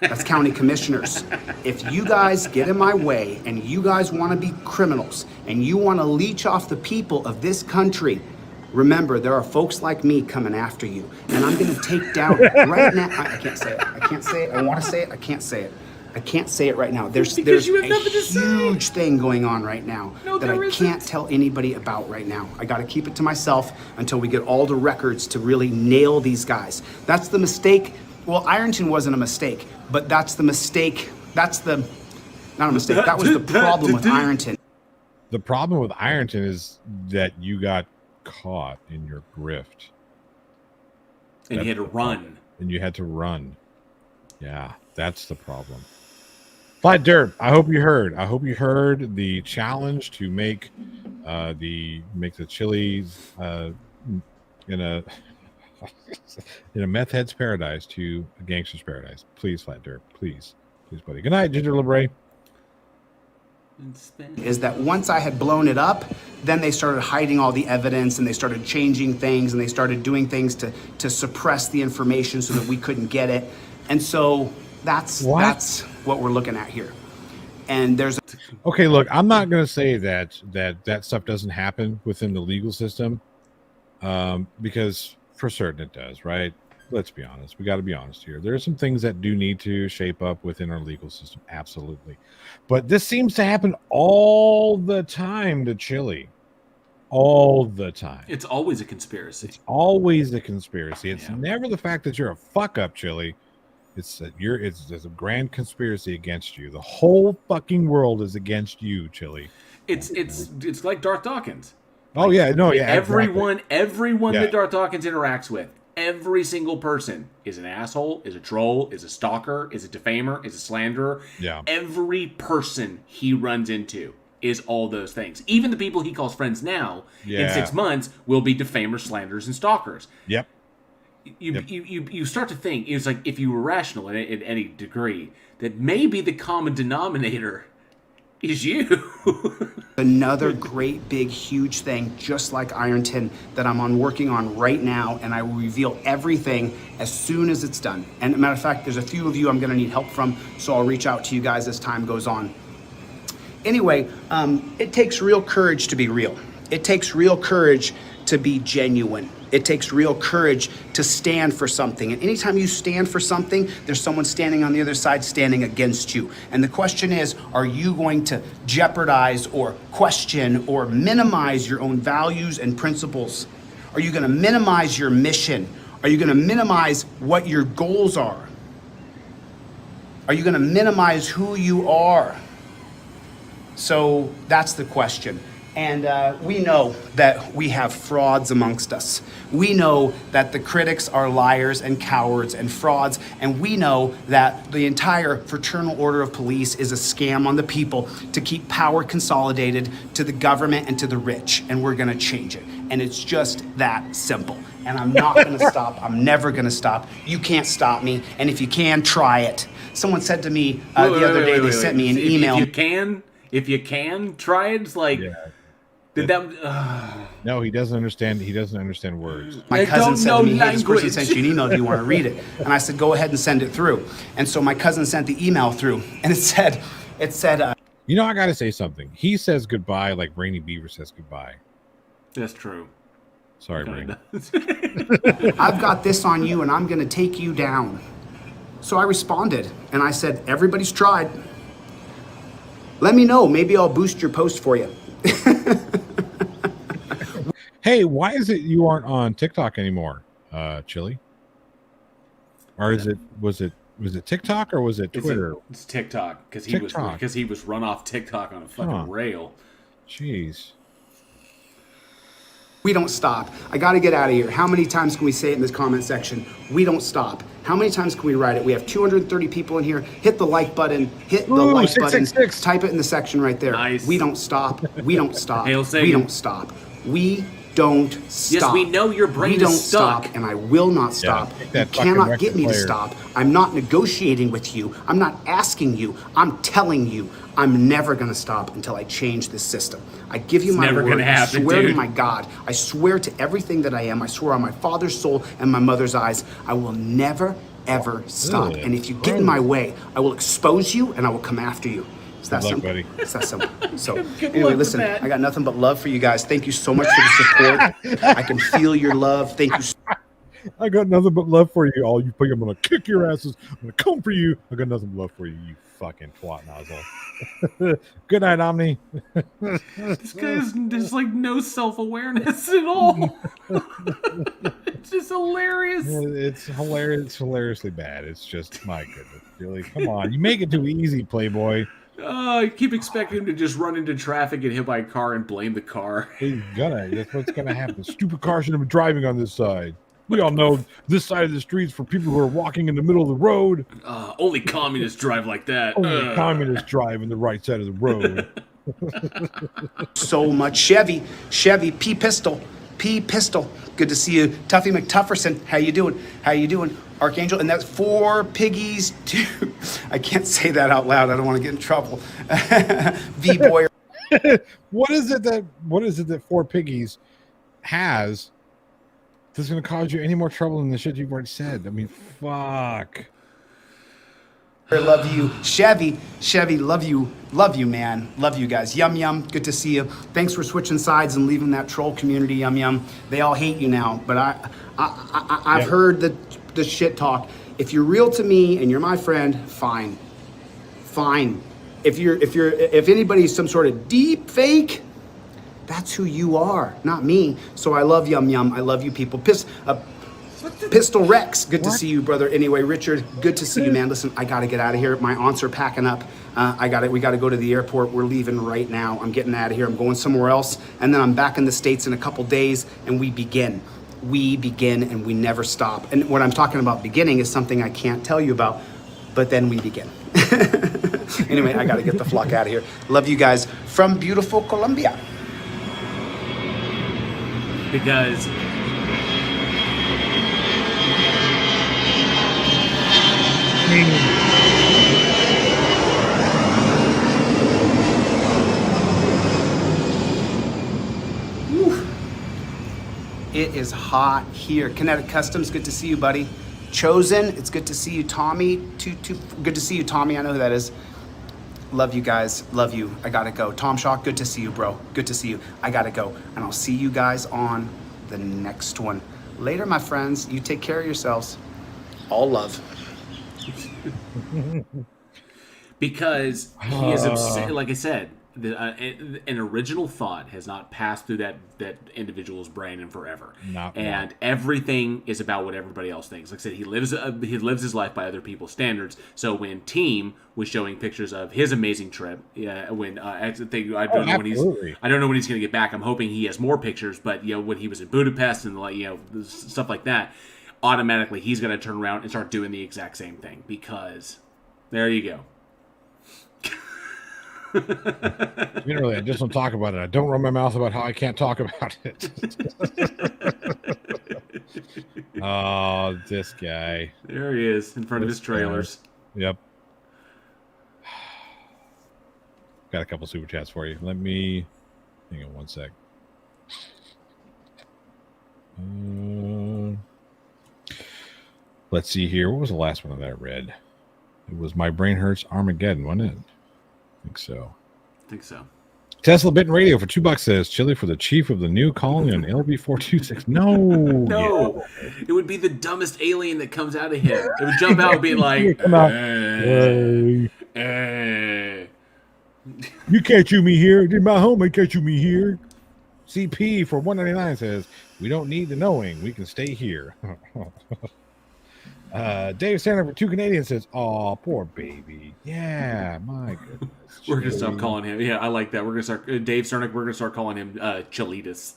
That's county commissioners. If you guys get in my way and you guys want to be criminals and you want to leech off the people of this country, remember there are folks like me coming after you. And I'm going to take down right now. I can't say it. I can't say it. I want to say it. I can't say it. I can't say it right now. There's Because you have a nothing to say. huge thing going on right now No, that there I isn't. can't tell anybody about right now. I got to keep it to myself until we get all the records to really nail these guys. That's the mistake. Well, Ironton wasn't a mistake, but that's the mistake. That's the, not a mistake. That was the problem with Ironton. The problem with Ironton is that you got caught in your grift. And you had to That's the problem. run. And you had to run. Yeah, that's the problem. Flat Dirt, I hope you heard. I hope you heard the challenge to make the chilies in a in a meth head's paradise to a gangster's paradise. Please, Flat Dirt. Please, buddy. Good night, Ginger Libre. Is that once I had blown it up, then they started hiding all the evidence and they started changing things and they started doing things to suppress the information so that we couldn't get it. And so that's what we're looking at here. And there's okay, look, I'm not going to say that stuff doesn't happen within the legal system, because for certain it does, right? Let's be honest. We got to be honest here. There are some things that do need to shape up within our legal system, absolutely. But this seems to happen all the time to Chili. All the time. It's always a conspiracy. It's always a conspiracy. It's never the fact that you're a fuck up, Chili. It's that there's a grand conspiracy against you. The whole fucking world is against you, Chili. It's like Darth Dawkins. Oh yeah, no, yeah. Everyone Yeah. that Darth Dawkins interacts with, every single person is an asshole, is a troll, is a stalker, is a defamer, is a slanderer. Yeah. Every person he runs into is all those things. Even the people he calls friends now, in 6 months, will be defamers, slanderers, and stalkers. Yep. You start to think, it's like if you were rational in any degree, that maybe the common denominator is you. another great, big, huge thing, just like Ironton, that I'm working on right now, and I will reveal everything as soon as it's done. And as a matter of fact, there's a few of you I'm going to need help from, so I'll reach out to you guys as time goes on. Anyway, it takes real courage to be real. It takes real courage to be genuine. It takes real courage to stand for something. And anytime you stand for something, there's someone standing on the other side standing against you. And the question is, are you going to jeopardize or question or minimize your own values and principles? Are you going to minimize your mission? Are you going to minimize what your goals are? Are you going to minimize who you are? So that's the question. And we know that we have frauds amongst us. We know that the critics are liars and cowards and frauds. And we know that the entire fraternal order of police is a scam on the people to keep power consolidated to the government and to the rich. And we're going to change it. And it's just that simple. And I'm not going to stop. I'm never going to stop. You can't stop me. And if you can, try it. Someone said to me the other day, they sent me an email. If you can, try it. It's like... Yeah. Did that? No, he doesn't understand. He doesn't understand words. My cousin said to me, hey, this person sent you an email. Do you want to read it? And I said, go ahead and send it through. And so my cousin sent the email through, and it said, you know, I got to say something. He says goodbye like Brainy Beaver says goodbye. That's true. Sorry, Brainy. I've got this on you, and I'm going to take you down. So I responded, and I said, everybody's tried. Let me know. Maybe I'll boost your post for you. Hey, why is it you aren't on TikTok anymore, Chili? Or was it TikTok or was it Twitter? It's TikTok because he was run off TikTok on a fucking rail. Jeez. We don't stop. I got to get out of here. How many times can we say it in this comment section? We don't stop. How many times can we write it? We have 230 people in here. Hit the like button. Hit the like button. Type it in the section right there. Nice. We don't stop. We don't stop. Hail We Sagan. don't stop. We don't stop. Yes, we know your brain We don't is stuck. stop, and I will not stop. take You that fucking cannot record get me to player. stop. I'm not negotiating with you. I'm not asking you. I'm telling you. I'm never going to stop until I change this system. I give you my never word. gonna happen, I swear dude. to my God. I swear to everything that I am. I swear on my father's soul and my mother's eyes. I will never, ever stop. Ugh, And if you get in my way, I will expose you and I will come after you. It's that Good luck, simple. buddy. It's that simple. So Good anyway, luck with listen, that. I got nothing but love for you guys. Thank you so much for the support. I can feel your love. Thank you I got nothing but love for you, all you people. I'm gonna kick your asses. I'm gonna come for you. I got nothing but love for you, you fucking twat nozzle. Good night, Omni. This guy has just like no self-awareness at all. It's just hilarious. It's hilarious. It's hilariously bad. It's just, my goodness, really. Come on, you make it too easy, Playboy. I keep expecting him to just run into traffic, get hit by a car, and blame the car. He's gonna. That's what's gonna happen. Stupid car shouldn't have been driving on this side. We all know this side of the street's for people who are walking in the middle of the road. Only communists drive like that. Only communists drive in the right side of the road. So much. Chevy, P Pistol. Good to see you. Tuffy McTufferson, how you doing? Archangel, and that's 4 piggies too. I can't say that out loud. I don't want to get in trouble. V-Boy. What is it that 4 piggies has that's going to cause you any more trouble than the shit you've already said? I mean, fuck. Love you. Chevy, love you, man. Love you guys. Yum, good to see you. Thanks for switching sides and leaving that troll community, Yum. They all hate you now, but I've heard the shit talk. If you're real to me and you're my friend, fine. If anybody's some sort of deep fake, that's who you are, not me. So I love Yum. I love you people. Pistol Rex, good to see you, brother. Anyway, Richard, good to see you, man. Listen, I gotta get out of here. My aunts are packing up. We gotta go to the airport. We're leaving right now. I'm getting out of here. I'm going somewhere else, and then I'm back in the States in a couple days, and we begin, and we never stop. And what I'm talking about beginning is something I can't tell you about, but then we begin. Anyway, I gotta get the flock out of here. Love you guys from beautiful Colombia. Because it is hot here. Kinetic Customs, good to see you, buddy. Chosen, it's good to see you. Tommy, good to see you, Tommy. I know who that is. Love you guys. Love you. I gotta go. Tom Shaw, good to see you, bro. Good to see you. I gotta go. And I'll see you guys on the next one. Later, my friends. You take care of yourselves. All love. Because he is obsessed. Like I said, an original thought has not passed through that individual's brain in forever. And everything is about what everybody else thinks. Like I said, he lives his life by other people's standards. So when Team was showing pictures of his amazing trip, I don't know when he's going to get back. I'm hoping he has more pictures. But when he was in Budapest and stuff like that, automatically he's going to turn around and start doing the exact same thing, because there you go. Generally, I just don't talk about it. I don't run my mouth about how I can't talk about it. Oh, this guy. There he is in front of his trailers. Yep. Got a couple super chats for you. Let me hang on one sec. Let's see here. What was the last one that I read? It was My Brain Hurts Armageddon, wasn't it? I think so. Tesla Bitten Radio for $2 says Chili for the chief of the new colony on LB426. No. It would be the dumbest alien that comes out of him. It would jump out and be like, you can't chew me here. Did my homie can't chew me here? CP for $1.99 says we don't need the knowing. We can stay here. Dave Sandler for $2 says, "Oh, poor baby." Yeah, my goodness. We're gonna start calling him. Yeah, I like that. We're gonna start Dave Cernick. We're gonna start calling him Chilitas.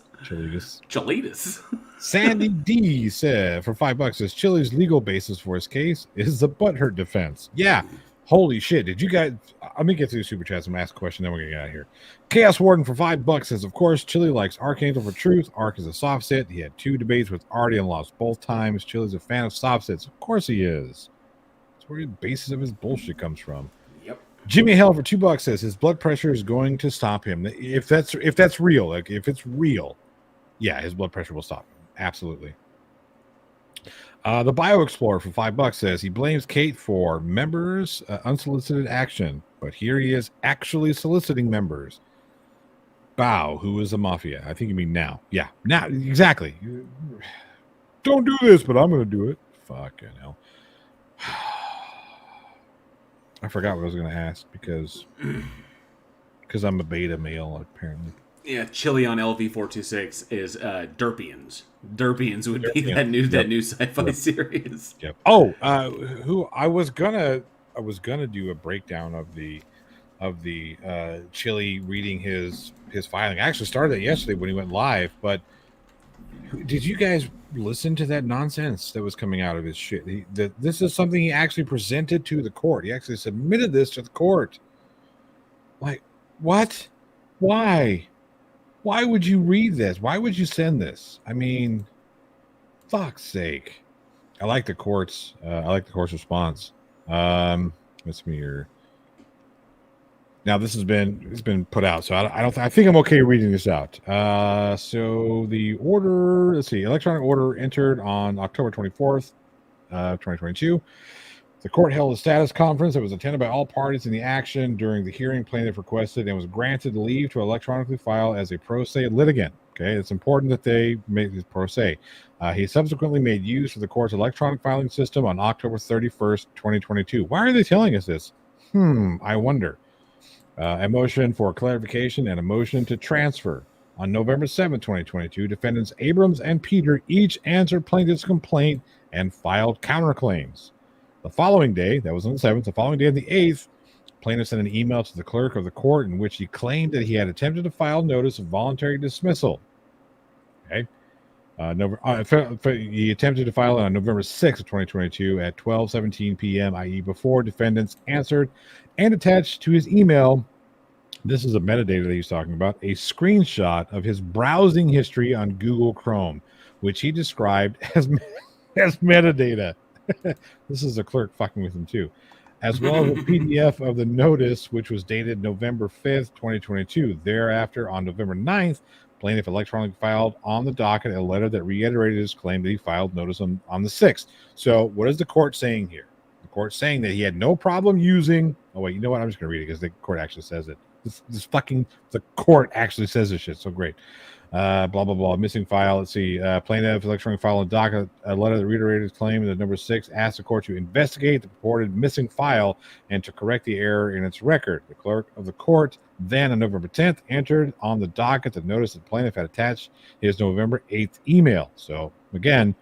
Sandy D said for $5 says Chili's legal basis for his case is the butthurt defense. Yeah. Holy shit. Did you guys let me get through the super chats and ask a question, then we're gonna get out of here. Chaos Warden for $5 says, of course, Chili likes Archangel for truth. Arc is a soft sit. He had 2 debates with Artie and lost both times. Chili's a fan of soft sits. Of course he is. That's where the basis of his bullshit comes from. Yep. Jimmy Hell for $2 says his blood pressure is going to stop him. If that's real, like if it's real, yeah, his blood pressure will stop him. Absolutely. The Bio Explorer for $5 says he blames Kate for members' unsolicited action, but here he is actually soliciting members. Bow, who is the mafia? I think you mean now. Yeah, now, exactly. Don't do this, but I'm going to do it. Fucking hell. I forgot what I was going to ask because I'm a beta male, apparently. Yeah, Chili on LV426 is Derpians. Derpians would be that new sci-fi series. Yep. Oh, who I was gonna do a breakdown of the Chili reading his filing. I actually started it yesterday when he went live, but did you guys listen to that nonsense that was coming out of his shit? This is something he actually presented to the court. He actually submitted this to the court. Like, what? Why? Why would you read this? Why would you send this? I mean, fuck's sake. I like the court's response. Let's see here. Now this it's been put out, so I think I'm okay reading this out. So the order, let's see, electronic order entered on October 24th, 2022. The court held a status conference that was attended by all parties in the action. During the hearing, plaintiff requested and was granted leave to electronically file as a pro se litigant. Okay, it's important that they make this pro se. He subsequently made use of the court's electronic filing system on October 31st, 2022. Why are they telling us this? I wonder. A motion for clarification and a motion to transfer. On November 7, 2022, defendants Abrams and Peter each answered plaintiff's complaint and filed counterclaims. The following day, that was on the 7th, the following day on the 8th, plaintiff sent an email to the clerk of the court in which he claimed that he had attempted to file notice of voluntary dismissal. Okay. He attempted to file it on November 6th of 2022 at 12:17 p.m., i.e. before defendants answered, and attached to his email, this is a metadata that he's talking about, a screenshot of his browsing history on Google Chrome, which he described as metadata. This is a clerk fucking with him too, as well as a PDF of the notice, which was dated November 5th, 2022. Thereafter, on November 9th, plaintiff electronically filed on the docket a letter that reiterated his claim that he filed notice on the 6th. So what is the court saying here? The court saying that he had no problem using... Oh, wait, you know what? I'm just going to read it because the court actually says it. The court actually says this shit. So great. Blah, blah, blah. Missing file. Let's see. Plaintiff electronic file on docket, a letter that reiterated his claim that number 6 asked the court to investigate the purported missing file and to correct the error in its record. The clerk of the court then on November 10th entered on the docket the notice that the plaintiff had attached his November 8th email. So again,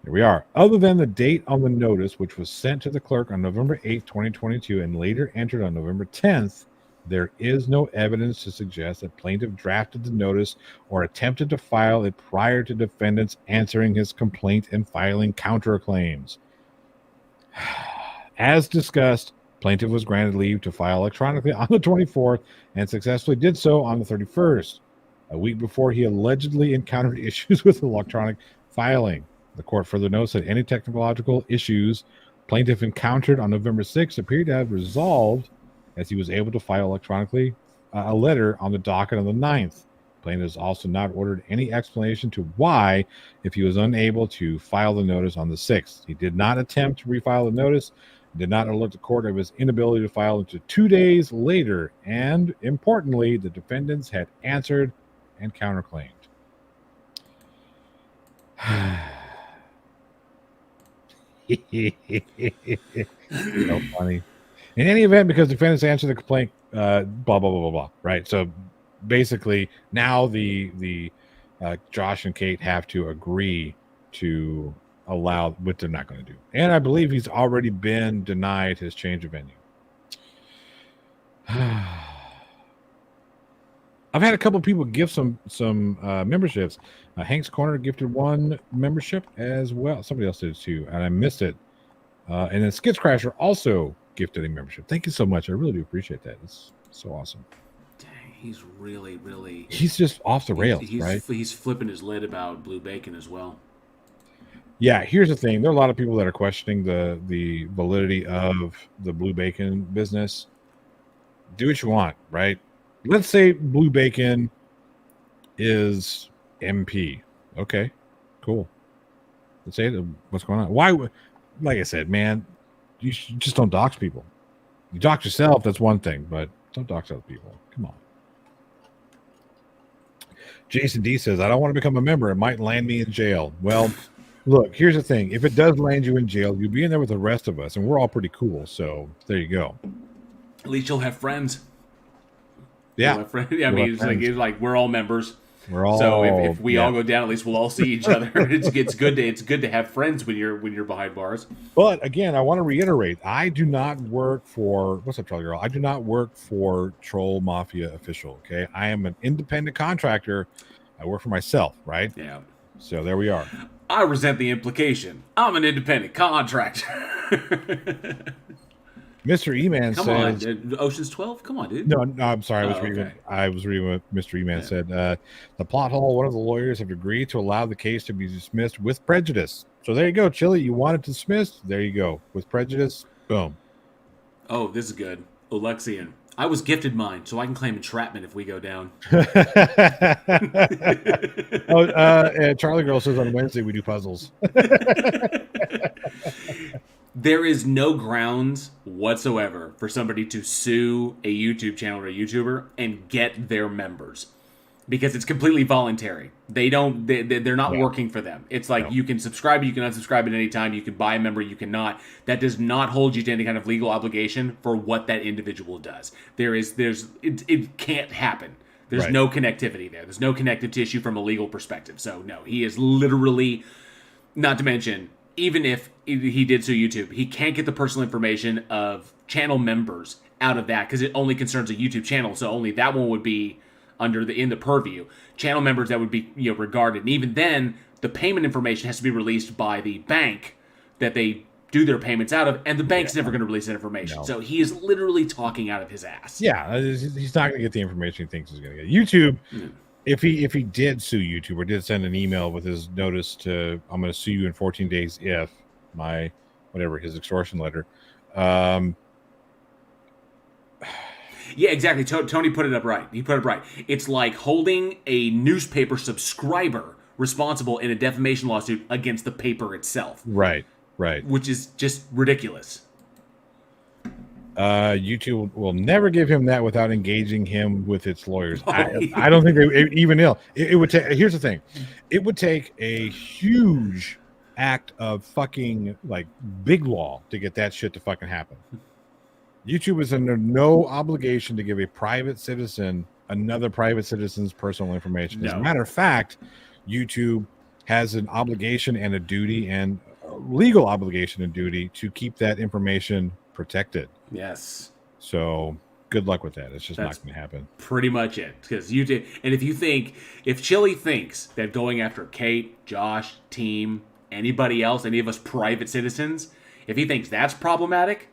here we are. Other than the date on the notice, which was sent to the clerk on November 8th, 2022, and later entered on November 10th, there is no evidence to suggest that plaintiff drafted the notice or attempted to file it prior to defendants answering his complaint and filing counterclaims. As discussed, plaintiff was granted leave to file electronically on the 24th and successfully did so on the 31st, a week before he allegedly encountered issues with electronic filing. The court further notes that any technological issues plaintiff encountered on November 6th appeared to have resolved as he was able to file electronically a letter on the docket on the 9th. Plaintiff has also not ordered any explanation to why, if he was unable to file the notice on the 6th. He did not attempt to refile the notice, did not alert the court of his inability to file until 2 days later, and importantly, the defendants had answered and counterclaimed. So funny. In any event, because defendants answered the complaint, blah blah blah blah blah. Right. So basically, now the Josh and Kate have to agree to allow what they're not going to do, and I believe he's already been denied his change of venue. I've had a couple of people give some memberships. Hank's Corner gifted one membership as well. Somebody else did too, and I missed it. And then Skits Crasher also gifted a membership. Thank you so much. I really do appreciate that. It's so awesome. Dang, he's really, really... He's just off the rails, right? He's flipping his lid about Blue Bacon as well. Yeah, here's the thing. There are a lot of people that are questioning the validity of the Blue Bacon business. Do what you want, right? Let's say Blue Bacon is MP. Okay, cool. Let's say what's going on. Why? Like I said, man, you just don't dox people. You dox yourself, that's one thing, but don't dox other people. Come on. Jason D says, I don't want to become a member. It might land me in jail. Well, look, here's the thing. If it does land you in jail, you'll be in there with the rest of us, and we're all pretty cool. So there you go. At least you'll have friends. Yeah. You'll have friends. I mean, it's like we're all members. We're all So if we all go down, at least we'll all see each other. It's good to have friends when you're behind bars. But again, I want to reiterate: I do not work for what's up, Charlie Girl. I do not work for Troll Mafia Official. Okay, I am an independent contractor. I work for myself, right? Yeah. So there we are. I resent the implication. I'm an independent contractor. Mr. E-Man Come says, on, Ocean's 12. Come on, dude. No, I'm sorry. Okay. I was reading what Mr. E-Man said. The plot hole. One of the lawyers have agreed to allow the case to be dismissed with prejudice. So there you go, Chili. You want it dismissed? There you go. With prejudice. Boom. Oh, this is good. Alexian. I was gifted mine, so I can claim entrapment if we go down. Charlie Girl says on Wednesday we do puzzles. There is no grounds whatsoever for somebody to sue a YouTube channel or a YouTuber and get their members, because it's completely voluntary. They're not working for them. It's like you can subscribe, you can unsubscribe at any time, you can buy a member, you cannot. That does not hold you to any kind of legal obligation for what that individual does. It can't happen. There's no connectivity there. There's no connective tissue from a legal perspective. So no, he is literally, not to mention, even if he did sue YouTube, he can't get the personal information of channel members out of that because it only concerns a YouTube channel. So only that one would be in the purview. Channel members that would be regarded, and even then, the payment information has to be released by the bank that they do their payments out of, and the bank's never going to release that information. No. So he is literally talking out of his ass. Yeah, he's not going to get the information he thinks he's going to get. YouTube. If he did sue YouTube or did send an email with his notice to, I'm going to sue you in 14 days if my, whatever, his extortion letter. Yeah, exactly. Tony put it up right. He put it up right. It's like holding a newspaper subscriber responsible in a defamation lawsuit against the paper itself. Right. Which is just ridiculous. YouTube will never give him that without engaging him with its lawyers. I don't think they even ill. It would take. Here's the thing, it would take a huge act of fucking like big law to get that shit to fucking happen. YouTube is under no obligation to give a private citizen another private citizen's personal information. As a matter of fact, YouTube has an obligation and a duty and a legal obligation and duty to keep that information protected. Yes. So good luck with that. It's just not going to happen. Pretty much it. Because you did. And if Chili thinks that going after Kate, Josh, team, anybody else, any of us private citizens, if he thinks that's problematic,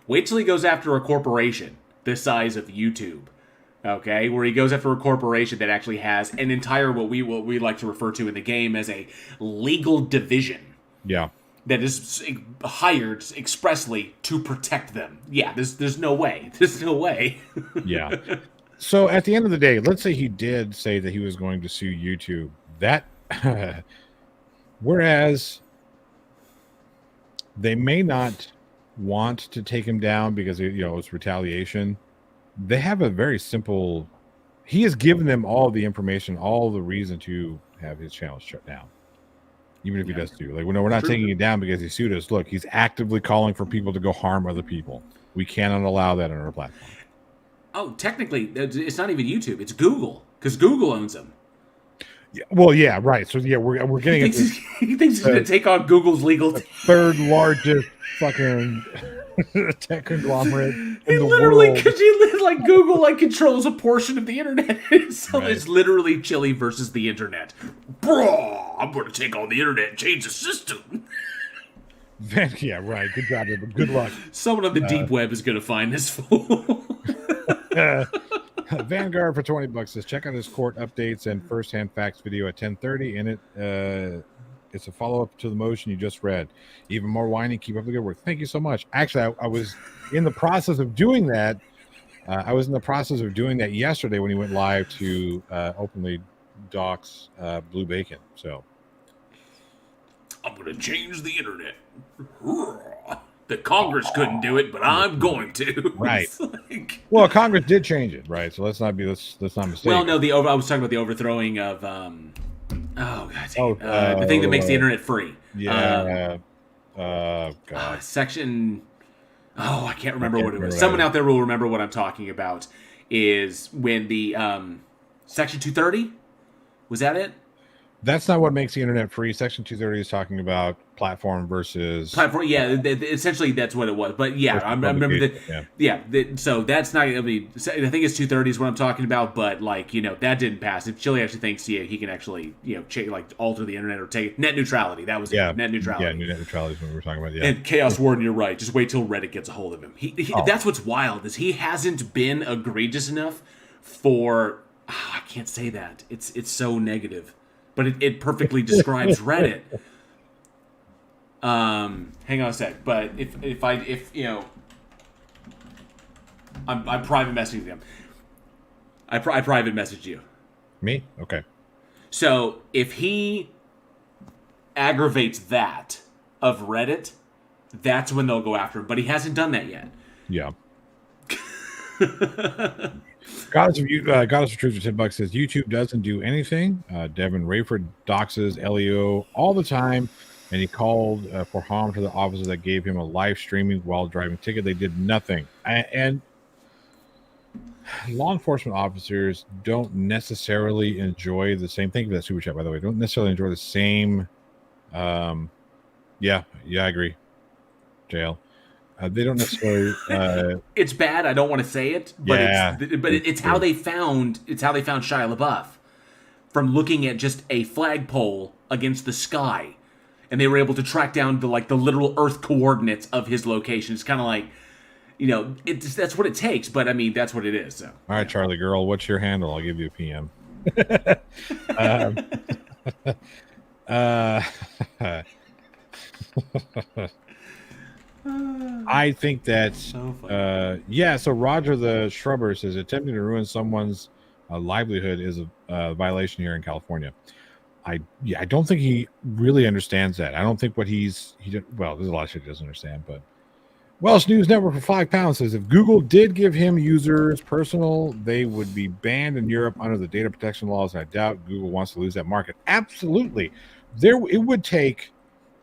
wait till he goes after a corporation the size of YouTube. Okay, where he goes after a corporation that actually has an entire what we like to refer to in the game as a legal division. Yeah. That is hired expressly to protect them. Yeah, there's no way. There's no way. Yeah. So at the end of the day, let's say he did say that he was going to sue YouTube. That, whereas they may not want to take him down because it's retaliation. They have a very simple. He has given them all the information, all the reason to have his channel shut down. Even if he does sue. Like, we're not taking it down because he sued us. Look, he's actively calling for people to go harm other people. We cannot allow that on our platform. Oh, technically, it's not even YouTube. It's Google, because Google owns them. Yeah, well, yeah, right. So, yeah, we're getting he thinks he's going to take on Google's legal the third largest fucking tech conglomerate in the world. Because Google controls a portion of the internet. So it's literally Chili versus the internet. Bro, I'm going to take on the internet and change the system. Yeah, right. Good job, but good luck. Someone on the deep web is going to find this fool. Vanguard for $20 says check out his court updates and first-hand facts video at 10:30, and it's a follow-up to the motion you just read. Even more whining. Keep up the good work. Thank you so much. Actually, I was in the process of doing that. Yesterday when he went live to openly dox Blue Bacon. So I'm going to change the internet. The Congress couldn't do it, but I'm going to. Right. Well, Congress did change it, right? So let's not mistake. Well, no, I was talking about the overthrowing of the thing that makes the internet free. Yeah. God. Section. Oh, I can't remember what it was. Someone out there will remember what I'm talking about. Is when the Section 230 Was that it? That's not what makes the internet free. Section 230 is talking about platform versus Platform, yeah, essentially that's what it was. But yeah, I remember that. Yeah. So that's not. I mean, I think it's 230 is what I'm talking about. But like, that didn't pass. If Chile actually thinks he can actually alter the internet or take net neutrality, that was it. Net neutrality. Yeah, net neutrality is what we were talking about. Yeah, and Chaos Warden, you're right. Just wait till Reddit gets a hold of him. That's what's wild is he hasn't been egregious enough for. I can't say that. It's so negative, but it perfectly describes Reddit. Hang on a sec. But if I'm private messaging them. I private messaged you. Me? Okay. So if he aggravates that of Reddit, that's when they'll go after him. But he hasn't done that yet. Yeah. Goddess of Truth for $10 says YouTube doesn't do anything. Devin Rayford doxes Leo all the time, and he called for harm to the officer that gave him a live streaming while driving ticket. They did nothing. And law enforcement officers don't necessarily enjoy the same thing. For that super chat, by the way, don't necessarily enjoy the same. Yeah, I agree. JL. They don't necessarily. It's bad. I don't want to say it, but it's how they found Shia LaBeouf from looking at just a flagpole against the sky, and they were able to track down the literal Earth coordinates of his location. It's kind of like, that's what it takes. But I mean, that's what it is. So. All right, Charlie girl, what's your handle? I'll give you a PM. I think that's so funny. So Roger the Shrubber says attempting to ruin someone's livelihood is a violation here in California. I don't think he really understands that. I don't think what there's a lot of shit he doesn't understand. But Welsh News Network for £5 says if Google did give him users personal, they would be banned in Europe under the data protection laws. I doubt Google wants to lose that market. Absolutely, it would take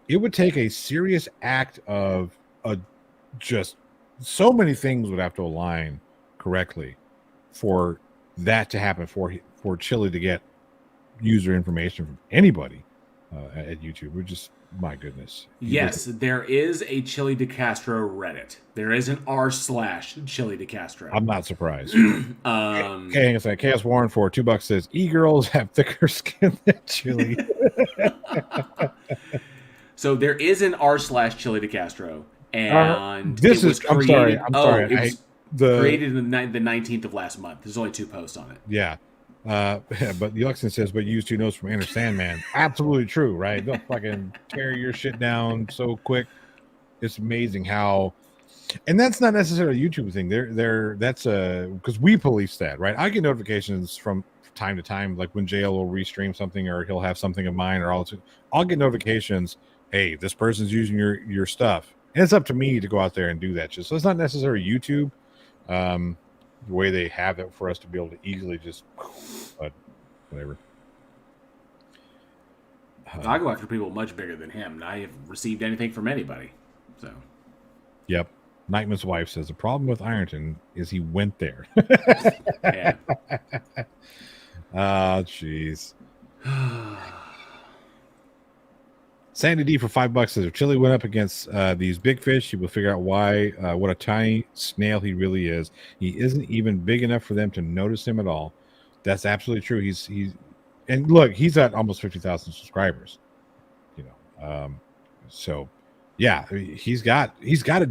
a serious act of just so many things would have to align correctly for that to happen, for Chile to get user information from anybody at YouTube. We're just, my goodness. Yes, there is a Chile de Castro Reddit. There is an r/Chile de Castro. I'm not surprised. Okay, it's like Chaos Warren for $2 says e-girls have thicker skin than Chile. So there is an r/Chile de Castro. And this was created, I'm sorry. It was created the 19th of last month. There's only 2 posts on it. Yeah. But the Olson says, but use 2 notes from Enter Sandman. Absolutely true, right? They'll fucking tear your shit down so quick. It's amazing how, and that's not necessarily a YouTube thing. That's because we police that, right? I get notifications from time to time, like when JL will restream something or he'll have something of mine, or I'll get notifications. Hey, this person's using your stuff. And it's up to me to go out there and do that. So it's not necessarily YouTube, the way they have it for us to be able to easily just, but whatever. I go after people much bigger than him, and I haven't received anything from anybody. So. Yep. Nightman's wife says the problem with Ironton is he went there. Yeah. Oh, jeez. Sandy D for $5 says if Chili went up against these big fish, he will figure out why what a tiny snail he really is. He isn't even big enough for them to notice him at all. That's absolutely true. He's and look, he's at almost 50,000 subscribers. So yeah, he's got a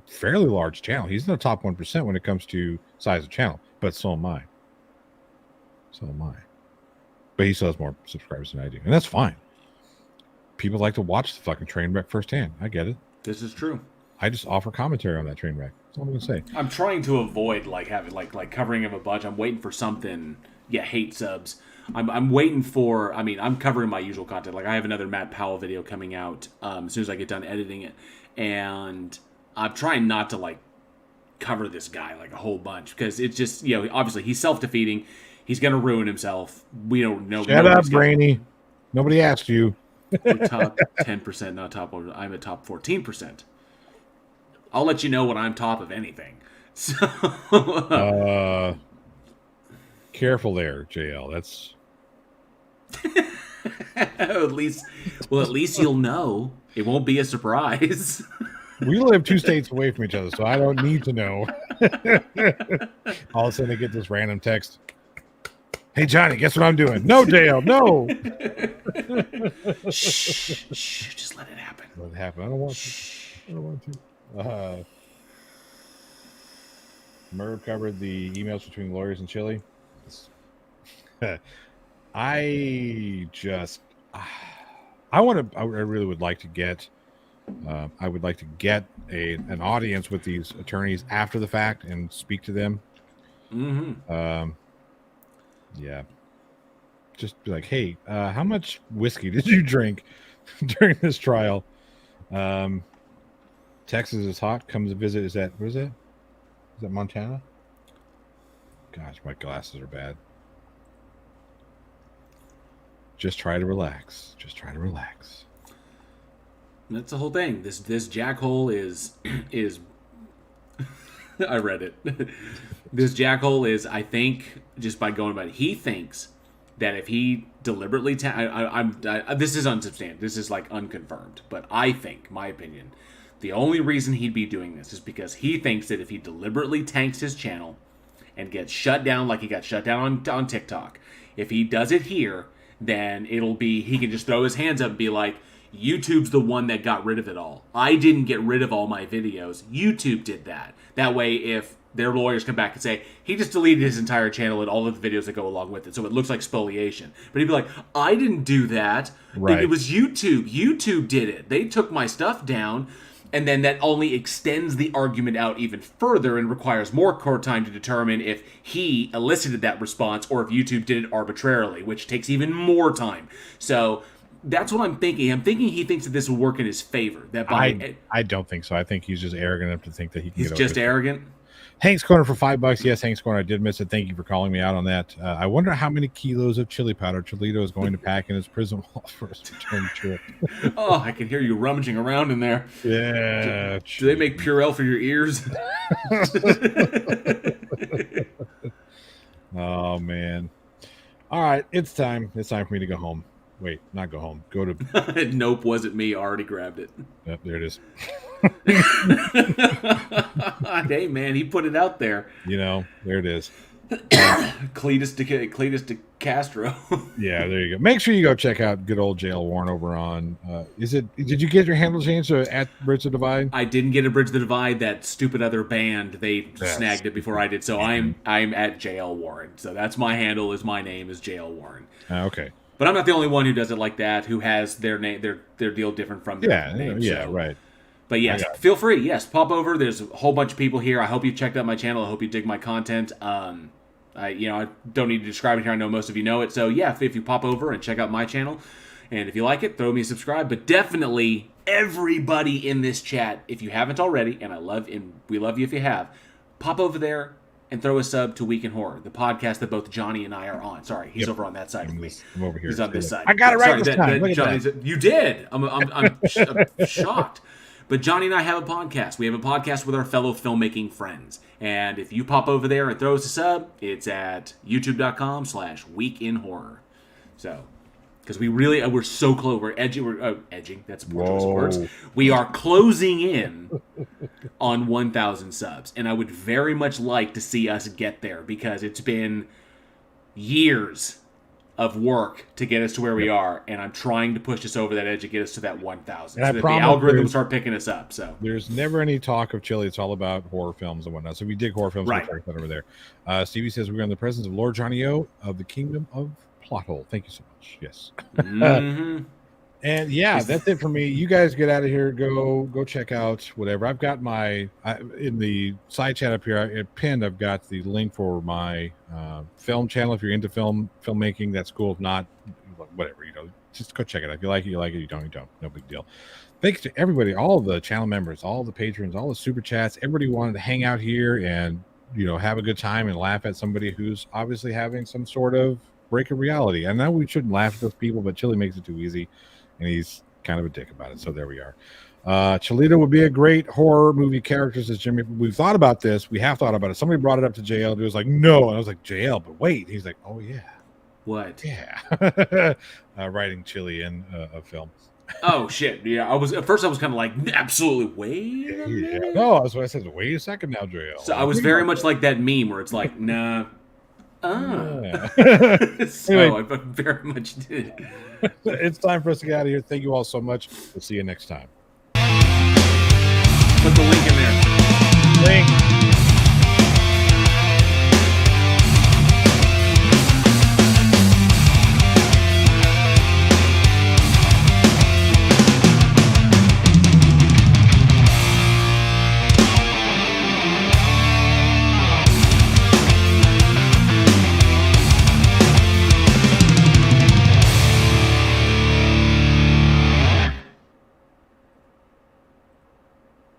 fairly large channel. He's in the top 1% when it comes to size of channel, but so am I. But he still has more subscribers than I do, and that's fine. People like to watch the fucking train wreck firsthand. I get it. This is true. I just offer commentary on that train wreck. That's all I'm gonna say. I'm trying to avoid having covering him a bunch. I'm waiting for something. Yeah, hate subs. I'm waiting for. I mean, I'm covering my usual content. Like I have another Matt Powell video coming out as soon as I get done editing it, and I'm trying not to cover this guy a whole bunch because it's just obviously he's self-defeating. He's gonna ruin himself. We don't know. Shut up, Brainy. Nobody asked you. We're top 10%, not top. I'm at top 14%. I'll let you know when I'm top of anything. So, careful there, JL. That's at least you'll know. It won't be a surprise. We live 2 states away from each other, so I don't need to know. All of a sudden, I get this random text. Hey, Johnny, guess what I'm doing? No, Dale, no. Shh, just let it happen. Let it happen. I don't want to. Merv covered the emails between lawyers and Chile. I really would like to get. I would like to get an audience with these attorneys after the fact and speak to them. Mm-hmm. Yeah. Just be like, hey, how much whiskey did you drink during this trial? Texas is hot. Comes to visit. Is that Montana? Gosh, my glasses are bad. Just try to relax. That's the whole thing. This jackhole is I read it. This jackhole is, I think, just by going about it, he thinks that if he deliberately this is unsubstantiated. This is like unconfirmed, but I think, my opinion, the only reason he'd be doing this is because he thinks that if he deliberately tanks his channel and gets shut down like he got shut down on TikTok, if he does it here, then he can just throw his hands up and be like, YouTube's the one that got rid of it all. I didn't get rid of all my videos. YouTube did that. That way, if their lawyers come back and say, he just deleted his entire channel and all of the videos that go along with it, so it looks like spoliation. But he'd be like, I didn't do that. Right. It was YouTube. YouTube did it. They took my stuff down. And then that only extends the argument out even further and requires more court time to determine if he elicited that response or if YouTube did it arbitrarily, which takes even more time. So that's what I'm thinking. I'm thinking he thinks that this will work in his favor. That I don't think so. I think he's just arrogant enough to think that he can. He's just arrogant. Hank's Corner for $5. Yes, Hank's Corner. I did miss it. Thank you for calling me out on that. I wonder how many kilos of chili powder Toledo is going to pack in his prison wall for his return trip. Oh, I can hear you rummaging around in there. Yeah. Do they make Purell for your ears? Oh man. All right, it's time. It's time for me to go home. Wait, not go home. Go to. Nope, wasn't me. Already grabbed it. Yep, there it is. Hey man, he put it out there. There it is. Cletus de Castro. Yeah, there you go. Make sure you go check out good old JL Warren over on. Did you get your handle changed at Bridge the Divide? I didn't get a Bridge the Divide. That stupid other band, they snagged it before I did. So I'm at JL Warren. So that's my handle. Is my name is JL Warren. Okay. But I'm not the only one who does it like that. Who has their name, their deal different from their name. Yeah, so. right. But yes, feel free. Yes, pop over. There's a whole bunch of people here. I hope you checked out my channel. I hope you dig my content. I don't need to describe it here. I know most of you know it. So yeah, if you pop over and check out my channel, and if you like it, throw me a subscribe. But definitely everybody in this chat, if you haven't already, and we love you if you have, pop over there and throw a sub to Week in Horror, the podcast that both Johnny and I are on. Sorry, he's over on that side of me. I'm over here. He's on this side. I got it right this time. Look at that. You did. I'm shocked. But Johnny and I have a podcast. We have a podcast with our fellow filmmaking friends. And if you pop over there and throw us a sub, it's at youtube.com/weekinhorror. So, because we're so close. We're edging. That's a poor choice of words. We are closing in on 1,000 subs. And I would very much like to see us get there because it's been years of work to get us to where we are, and I'm trying to push us over that edge to get us to that 1,000, so that the algorithm will start picking us up. So there's never any talk of Chile. It's all about horror films and whatnot. So if you dig horror films, right. We'll check that over there. Stevie says we're in the presence of Lord Johnny O of the Kingdom of Plothole. Thank you so much. Yes. Mm-hmm. And yeah, that's it for me. You guys get out of here. Go check out whatever. I've got in the side chat up here pinned. I've got the link for my film channel. If you're into filmmaking, that's cool. If not, whatever. Just go check it out. If you like it, you like it. You don't. No big deal. Thanks to everybody, all the channel members, all the patrons, all the super chats. Everybody wanted to hang out here and have a good time and laugh at somebody who's obviously having some sort of break of reality. I know we shouldn't laugh at those people, but Chili makes it too easy. And he's kind of a dick about it. So there we are. Cholito would be a great horror movie character, says Jimmy. We've thought about this. We have thought about it. Somebody brought it up to JL. It was like, no. And I was like, JL, but wait. He's like, oh, yeah. What? Yeah. Writing chili in a film. Oh shit! Yeah, I was at first. I was kind of like, absolutely. Wait a Yeah. minute. No, that's what I said. Wait a second now, JL. So I was very much like that meme where it's like, nah. Yeah. So Anyway. I very much did. It's time for us to get out of here. Thank you all so much. We'll see you next time. Put the link in there.